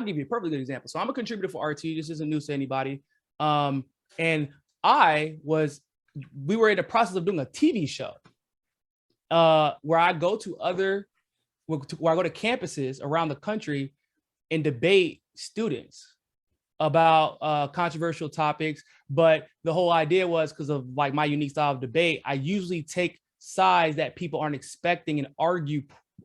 Speaker 2: give you a perfectly good example. So I'm a contributor for RT. This isn't news to anybody. And we were in the process of doing a TV show where I go to campuses around the country and debate students about controversial topics. But the whole idea was, because of like my unique style of debate, I usually take sides that people aren't expecting and argue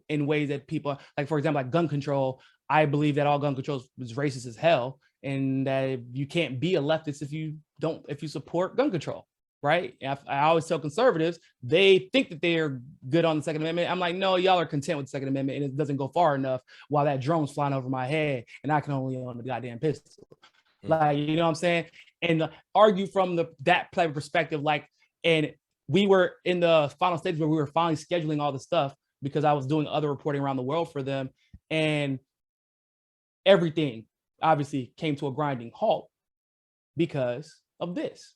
Speaker 2: in ways that people, like, for example, like gun control. I believe that all gun control is racist as hell, and that you can't be a leftist if you support gun control, right? I always tell conservatives, they think that they're good on the Second Amendment. I'm like, no, y'all are content with the Second Amendment, and it doesn't go far enough while that drone's flying over my head, and I can only own the goddamn pistol. Like, you know what I'm saying? And argue from that type of perspective, like, and we were in the final stages where we were finally scheduling all the stuff because I was doing other reporting around the world for them, and everything obviously came to a grinding halt because of this,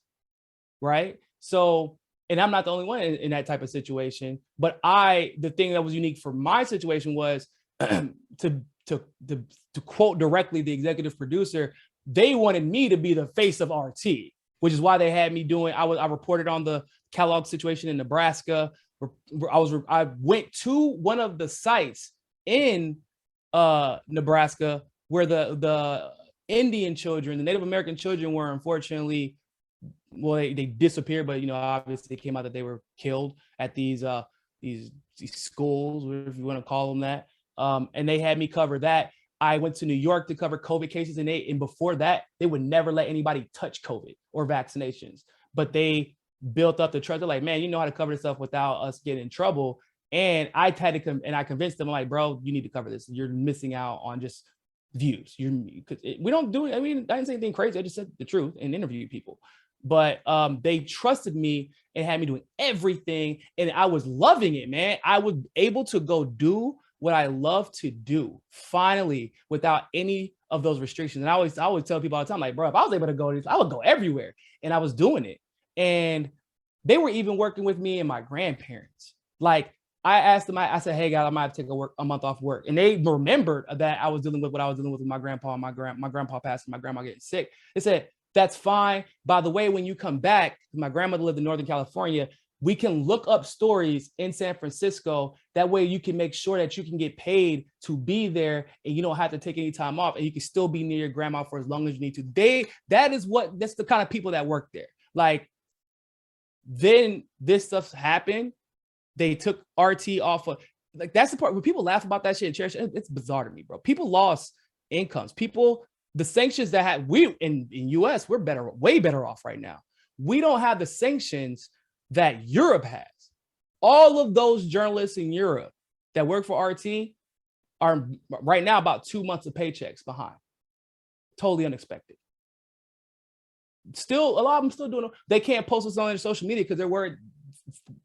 Speaker 2: right? So, and I'm not the only one in that type of situation, but the thing that was unique for my situation was to quote directly the executive producer, they wanted me to be the face of RT, which is why they had me doing, I reported on the Kellogg situation in Nebraska. I went to one of the sites in Nebraska where the Indian children, the Native American children were unfortunately, well, they disappeared, but, you know, obviously it came out that they were killed at these schools, if you want to call them that. And they had me cover that. I went to New York to cover COVID cases, and before that, they would never let anybody touch COVID or vaccinations. But they built up the trust. They're like, man, you know how to cover this stuff without us getting in trouble. And I convinced them, like, bro, you need to cover this. You're missing out on just views. We don't do it. I mean, I didn't say anything crazy. I just said the truth and interviewed people. But they trusted me and had me doing everything, and I was loving it, man. I was able to go do what I love to do finally without any of those restrictions. And I always tell people all the time, like, bro, if I was able to go to this, I would go everywhere. And I was doing it. And they were even working with me and my grandparents. Like, I asked them, I said, hey, guys, I might have to take a month off work. And they remembered that I was dealing with what I was dealing with my grandpa, my grandpa passing, my grandma getting sick. They said, that's fine. By the way, when you come back, my grandmother lived in Northern California, we can look up stories in San Francisco. That way you can make sure that you can get paid to be there, and you don't have to take any time off, and you can still be near your grandma for as long as you need to. That's the kind of people that work there. Like, then this stuff happened. They took RT off of, like, that's the part where people laugh about that shit and cherish it. It's bizarre to me, bro. People lost incomes. The sanctions that in US, we're way better off right now. We don't have the sanctions that Europe has. All of those journalists in Europe that work for RT are right now about 2 months of paychecks behind. Totally unexpected. Still, a lot of them still doing it. They can't post us on their social media because they're worried,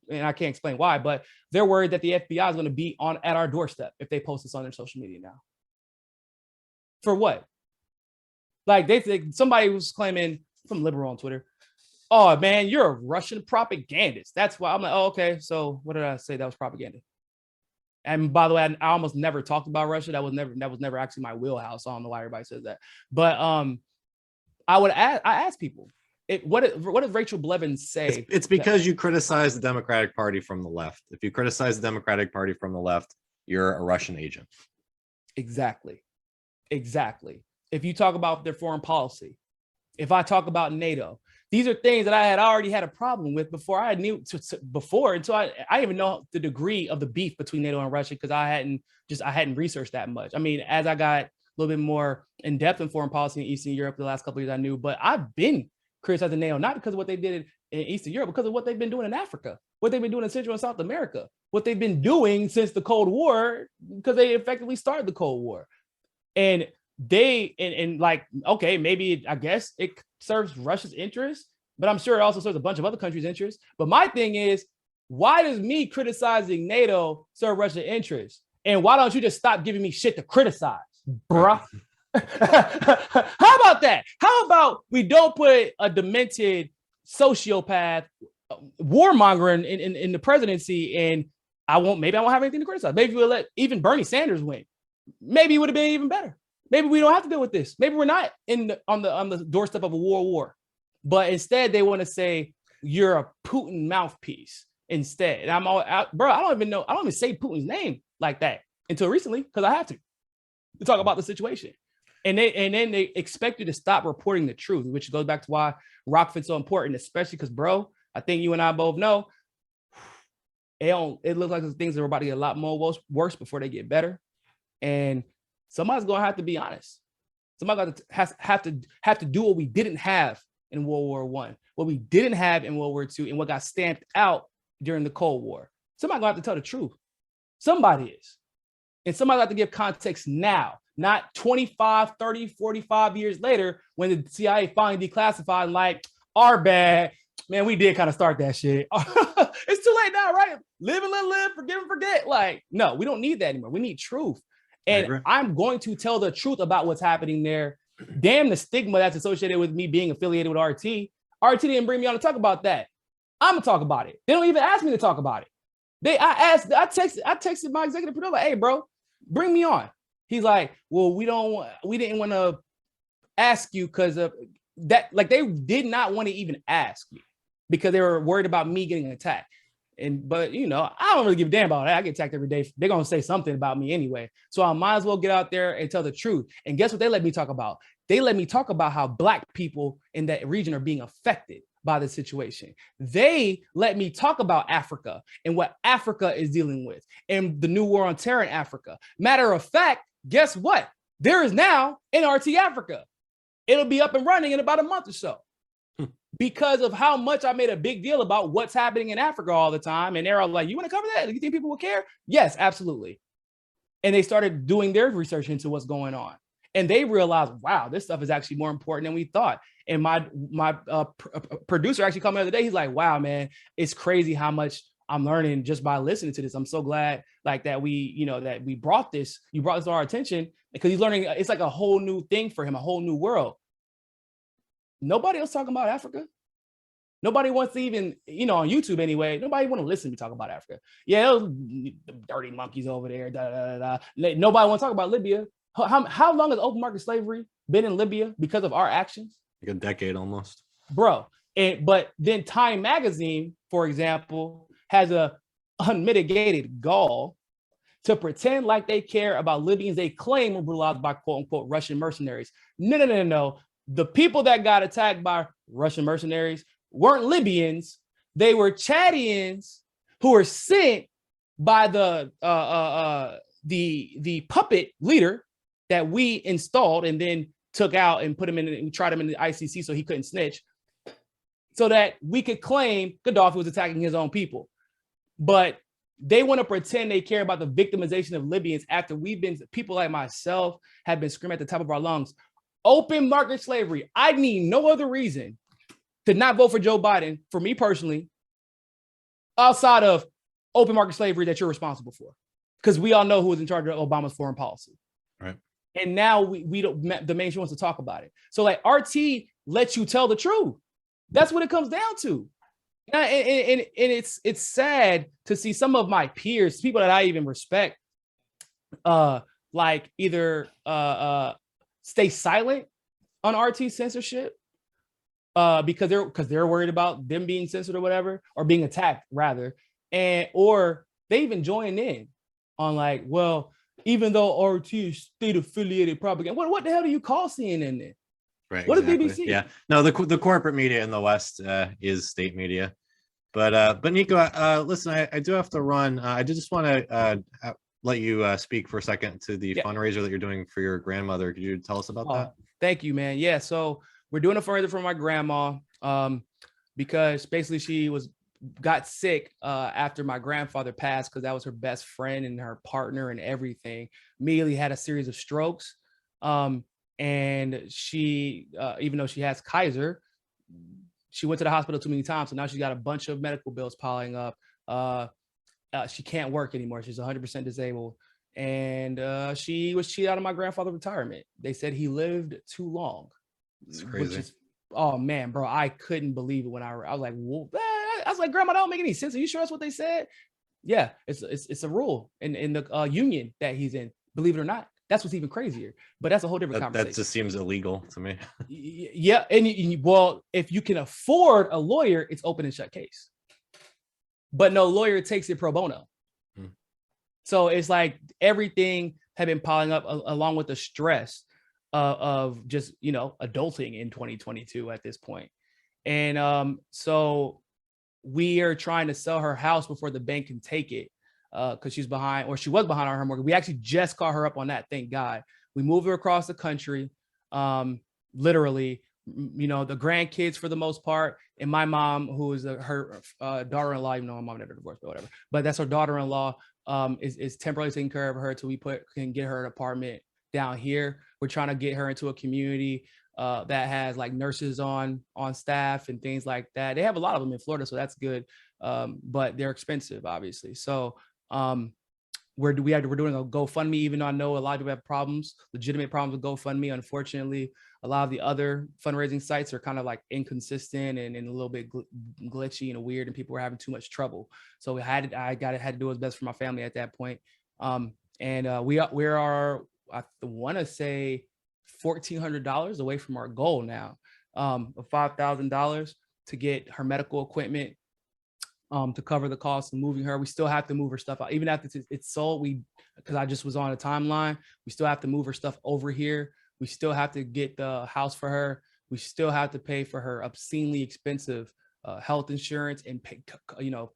Speaker 2: and I can't explain why, but they're worried that the FBI is going to be at our doorstep if they post us on their social media now. For what? Like, somebody was claiming, from liberal on Twitter, oh man, you're a Russian propagandist. That's why I'm like, oh, okay. So what did I say? That was propaganda. And by the way, I almost never talked about Russia. That was never actually my wheelhouse. I don't know why everybody says that. But I ask people, what did Rachel Blevins say?
Speaker 1: It's because you criticize the Democratic Party from the left. If you criticize the Democratic Party from the left, you're a Russian agent.
Speaker 2: Exactly. If you talk about their foreign policy, if I talk about NATO, these are things that I had already had a problem with before I knew until I didn't even know the degree of the beef between NATO and Russia, because I hadn't researched that much. I mean, as I got a little bit more in depth in foreign policy in Eastern Europe the last couple of years, I knew, but I've been criticizing NATO, not because of what they did in Eastern Europe, because of what they've been doing in Africa, what they've been doing in Central and South America, what they've been doing since the Cold War, because they effectively started the Cold War. And like, okay, maybe I guess it serves Russia's interests, but I'm sure it also serves a bunch of other countries' interests. But my thing is, why does me criticizing NATO serve Russia's interests? And why don't you just stop giving me shit to criticize, bruh? How about that? How about we don't put a demented sociopath warmonger in the presidency, and maybe I won't have anything to criticize. Maybe we'll let even Bernie Sanders win. Maybe it would have been even better. Maybe we don't have to deal with this. Maybe we're not on the doorstep of a war. But instead, they want to say you're a Putin mouthpiece instead. And I'm all out, bro. I don't even say Putin's name like that until recently, because I have to talk about the situation. And then they expect you to stop reporting the truth, which goes back to why Rockford's so important, especially because, bro, I think you and I both know it looks like things are about to get a lot more worse before they get better. And somebody's gonna have to be honest. Somebody's gonna have to do what we didn't have in World War I, what we didn't have in World War II, and what got stamped out during the Cold War. Somebody's gonna have to tell the truth. Somebody is. And somebody's got to give context now, not 25, 30, 45 years later when the CIA finally declassified and like, our bad. Man, we did kind of start that shit. It's too late now, right? Live and let live, forgive and forget. Like, no, we don't need that anymore. We need truth. And I'm going to tell the truth about what's happening there. Damn the stigma that's associated with me being affiliated with RT. RT didn't bring me on to talk about that. I'm gonna talk about it. They don't even ask me to talk about it. I texted my executive producer, like, hey, bro, bring me on. He's like, well, we didn't want to ask you because of that. Like, they did not want to even ask you because they were worried about me getting attacked. But you know, I don't really give a damn about that. I get attacked every day. They're gonna say something about me anyway. So I might as well get out there and tell the truth. And guess what they let me talk about? They let me talk about how Black people in that region are being affected by the situation. They let me talk about Africa and what Africa is dealing with and the new war on terror in Africa. Matter of fact, guess what? There is now NRT Africa. It'll be up and running in about a month or so. Because of how much I made a big deal about what's happening in Africa all the time. And they're all like, you want to cover that? Do you think people will care? Yes, absolutely. And they started doing their research into what's going on. And they realized, wow, this stuff is actually more important than we thought. And my producer actually called me the other day. He's like, wow, man, it's crazy how much I'm learning just by listening to this. I'm so glad like that you brought this to our attention, because he's learning. It's like a whole new thing for him, a whole new world. Nobody else talking about Africa. Nobody wants to even, on YouTube anyway, nobody want to listen to me talk about Africa. Yeah, those dirty monkeys over there. Nobody want to talk about Libya. How long has open market slavery been in Libya because of our actions?
Speaker 1: Like a decade almost.
Speaker 2: Bro. But then Time Magazine, for example, has a unmitigated gall to pretend like they care about Libyans they claim were brutalized by quote unquote Russian mercenaries. No. The people that got attacked by Russian mercenaries weren't Libyans. They were Chadians who were sent by the puppet leader that we installed and then took out and put him in and tried him in the ICC so he couldn't snitch, so that we could claim Gaddafi was attacking his own people. But they want to pretend they care about the victimization of Libyans after people like myself have been screaming at the top of our lungs. Open market slavery. I need no other reason to not vote for Joe Biden, for me personally, outside of open market slavery that you're responsible for. Because we all know who was in charge of Obama's foreign policy.
Speaker 1: Right. And
Speaker 2: now we don't, the mainstream wants to talk about it. So like RT lets you tell the truth. That's what it comes down to. And it's sad to see some of my peers, people that I even respect, like either stay silent on RT censorship, because they're worried about them being censored or whatever, or being attacked rather, or they even join in on like, well, even though RT is state affiliated propaganda, what the hell do you call CNN then?
Speaker 1: Right.
Speaker 2: What
Speaker 1: exactly.
Speaker 2: is BBC?
Speaker 1: Yeah. No, the corporate media in the West is state media. But Niko, listen, I do have to run. I just want to let you speak for a second to the fundraiser that you're doing for your grandmother. Could you tell us about that?
Speaker 2: Thank you, man. Yeah, so we're doing a fundraiser for my grandma because basically she got sick after my grandfather passed, because that was her best friend and her partner and everything. Immediately had a series of strokes. And she, even though she has Kaiser, she went to the hospital too many times. So now she's got a bunch of medical bills piling up. She can't work anymore. She's 100% disabled. And she was cheated out of my grandfather's retirement. They said he lived too long.
Speaker 1: It's crazy.
Speaker 2: Which is, oh man, bro, I couldn't believe it when I was like, well, I was like, Grandma, that don't make any sense. Are you sure that's what they said? Yeah, it's a rule in the union that he's in. Believe it or not, that's what's even crazier. But that's a whole different conversation.
Speaker 1: That just seems illegal to me.
Speaker 2: Yeah, and well, if you can afford a lawyer, it's open and shut case. But no lawyer takes it pro bono. So it's like everything had been piling up along with the stress of just, adulting in 2022 at this point. And so we are trying to sell her house before the bank can take it, because she was behind on her mortgage. We actually just caught her up on that, thank God. We moved her across the country, literally, the grandkids for the most part, and my mom, who is her daughter-in-law, even though my mom never divorced, but whatever. But that's her daughter-in-law, is temporarily taking care of her till we can get her an apartment down here. We're trying to get her into a community that has like nurses on staff and things like that. They have a lot of them in Florida, so that's good. But they're expensive, obviously. So we're doing a GoFundMe, even though I know a lot of people have problems, legitimate problems with GoFundMe. Unfortunately, a lot of the other fundraising sites are kind of like inconsistent and a little bit glitchy and weird, and people were having too much trouble. So I had to do what's best for my family at that point. We are I want to say $1,400 away from our goal now, of $5,000 to get her medical equipment, to cover the cost of moving her. We still have to move her stuff out. Even after it's sold, because I just was on a timeline, we still have to move her stuff over here. We still have to get the house for her. We still have to pay for her obscenely expensive health insurance and pay,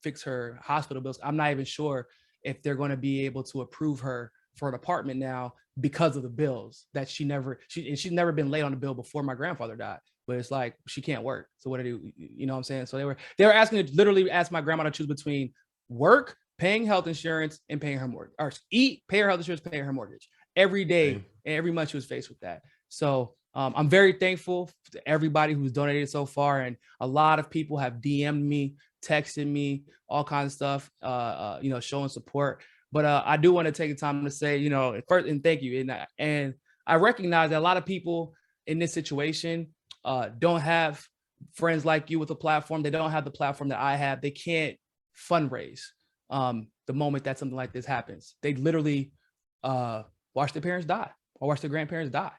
Speaker 2: fix her hospital bills. I'm not even sure if they're going to be able to approve her for an apartment now because of the bills that she's never been late on the bill before my grandfather died. But it's like, she can't work. So what do you, you know what I'm saying? So they were asking to literally ask my grandma to choose between work, paying health insurance, and paying her mortgage, or eat, pay her health insurance, pay her mortgage every day. And every month she was faced with that. So I'm very thankful to everybody who's donated so far. And a lot of people have DM'd me, texted me, all kinds of stuff, showing support. But I do want to take the time to say, first, and thank you. And I recognize that a lot of people in this situation don't have friends like you with a platform. They don't have the platform that I have. They can't fundraise the moment that something like this happens. They literally watch their parents die or watch their grandparents die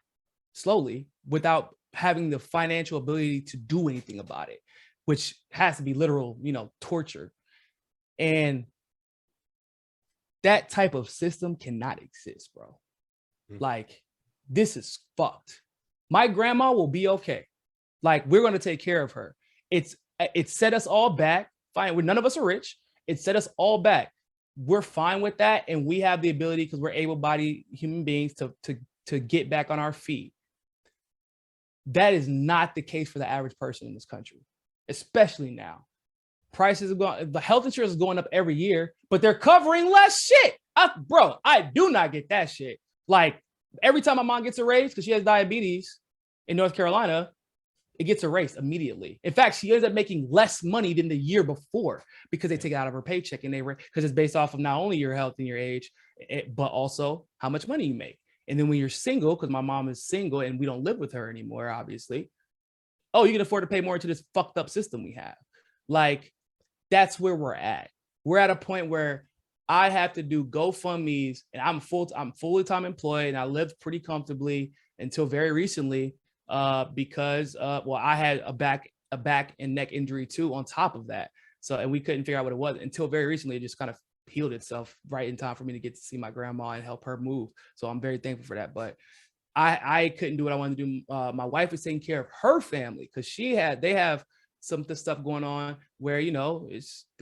Speaker 2: slowly without having the financial ability to do anything about it, which has to be literal, torture. And that type of system cannot exist, bro. Like, this is fucked. My grandma will be okay. Like, we're going to take care of her. It set us all back. Fine. None of us are rich. It set us all back. We're fine with that. And we have the ability, because we're able-bodied human beings, to get back on our feet. That is not the case for the average person in this country, especially now. Prices are going, the health insurance is going up every year, but they're covering less shit. Bro, I do not get that shit. Like, every time my mom gets a raise, because she has diabetes in North Carolina, it gets erased immediately. In fact, she ends up making less money than the year before, because they take it out of her paycheck, and because it's based off of not only your health and your age, but also how much money you make. And then when you're single, because my mom is single and we don't live with her anymore, obviously, you can afford to pay more into this fucked up system we have. Like, that's where we're at. We're at a point where I have to do GoFundMes, and I'm fully time employed, and I lived pretty comfortably until very recently. because I had a back and neck injury too on top of that. So, and we couldn't figure out what it was until very recently. It just kind of healed itself right in time for me to get to see my grandma and help her move. So I'm very thankful for that. But I couldn't do what I wanted to do. My wife was taking care of her family because they have some of the stuff going on where, you know,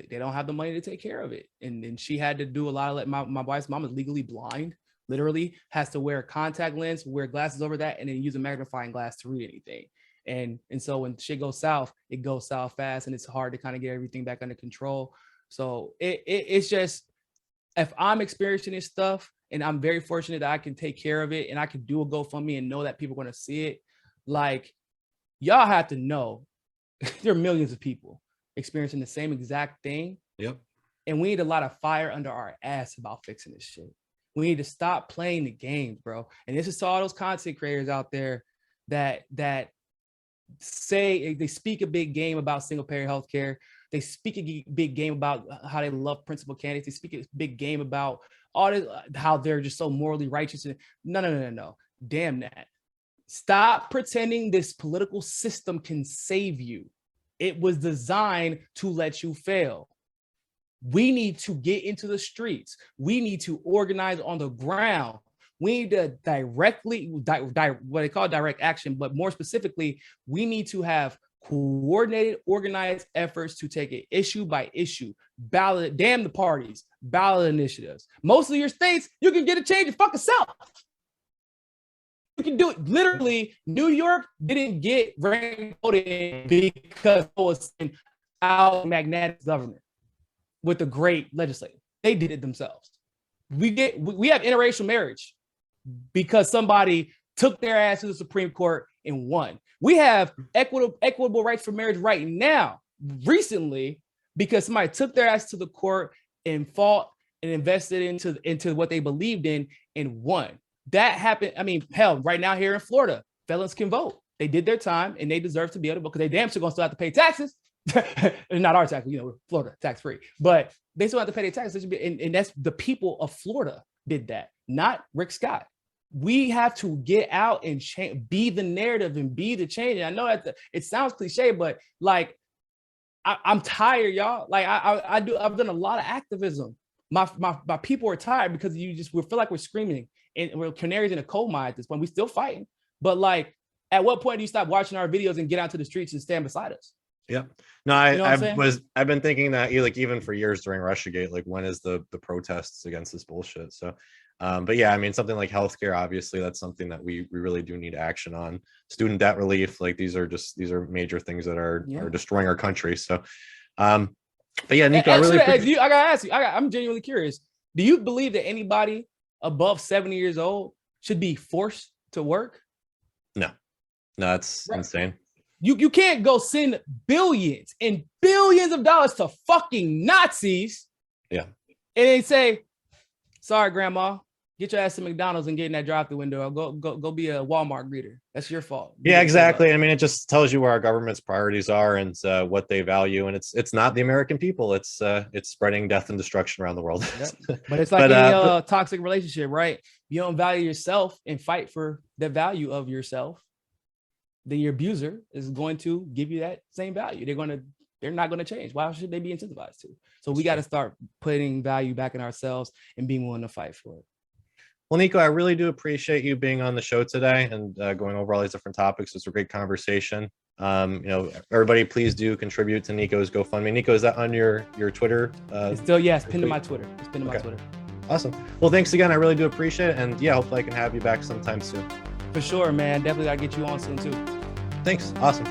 Speaker 2: they don't have the money to take care of it. And she had to do a lot of my wife's mom is legally blind, literally has to wear a contact lens, wear glasses over that, and then use a magnifying glass to read anything. And so when shit goes south, it goes south fast, and it's hard to kind of get everything back under control. So it's just, if I'm experiencing this stuff and I'm very fortunate that I can take care of it and I can do a GoFundMe and know that people are going to see it, like, y'all have to know there are millions of people experiencing the same exact thing.
Speaker 1: Yep.
Speaker 2: And we need a lot of fire under our ass about fixing this shit. We need to stop playing the games, bro. And this is to all those content creators out there that say they speak a big game about single payer healthcare. They speak a big game about how they love principal candidates. They speak a big game about all this, how they're just so morally righteous. No. Damn that. Stop pretending this political system can save you. It was designed to let you fail. We need to get into the streets. We need to organize on the ground. We need to what they call direct action, but more specifically, we need to have coordinated, organized efforts to take it issue by issue, ballot, damn the parties, ballot initiatives. Most of your states, you can get a change your fucking self. You can do it. Literally, New York didn't get voted because it was an out magnetic government with a great legislature. They did it themselves. We have interracial marriage because somebody took their ass to the Supreme Court and won. We have equitable rights for marriage right now, recently, because somebody took their ass to the court and fought and invested into what they believed in and won. That happened. I mean, hell, right now here in Florida, felons can vote. They did their time and they deserve to be able to vote because they damn sure gonna still have to pay taxes. Not our taxes, we're Florida, tax free, but they still have to pay their taxes. And that's the people of Florida did that, not Rick Scott. We have to get out and be the narrative and be the change. And I know that it sounds cliche, but like, I'm tired, y'all. Like I've done a lot of activism. My people are tired because we feel like we're screaming and we're canaries in a coal mine at this point. We still fighting, but like, at what point do you stop watching our videos and get out to the streets and stand beside us?
Speaker 1: Yeah. No, I've been thinking that even for years during Russiagate, like when is the protests against this bullshit? So, but yeah, I mean, something like healthcare, obviously that's something that we really do need action on. Student debt relief, like these are major things that are destroying our country. So, but yeah, Niko,
Speaker 2: I gotta ask you, I'm genuinely curious. Do you believe that anybody above 70 years old should be forced to work?
Speaker 1: No, that's insane.
Speaker 2: You can't go send billions and billions of dollars to fucking Nazis.
Speaker 1: Yeah.
Speaker 2: And they say, sorry, grandma, get your ass to McDonald's and get in that drive-through window. Go be a Walmart greeter. That's your fault.
Speaker 1: Yeah, exactly. I mean, it just tells you where our government's priorities are and what they value. And it's not the American people. It's spreading death and destruction around the world.
Speaker 2: Yep. But it's like any toxic relationship, right? You don't value yourself and fight for the value of yourself, then your abuser is going to give you that same value. They're not going to change. Why should they be incentivized to? So we got to start putting value back in ourselves and being willing to fight for it.
Speaker 1: Well, Niko, I really do appreciate you being on the show today and going over all these different topics. It's a great conversation. Everybody, please do contribute to Niko's GoFundMe. Niko, is that on your Twitter?
Speaker 2: It's still, yes, pinned to my Twitter. It's pinned to my Twitter.
Speaker 1: Awesome. Well, thanks again. I really do appreciate it. And yeah, hopefully I can have you back sometime soon.
Speaker 2: For sure, man. Definitely got to get you on soon too.
Speaker 1: Thanks. Awesome.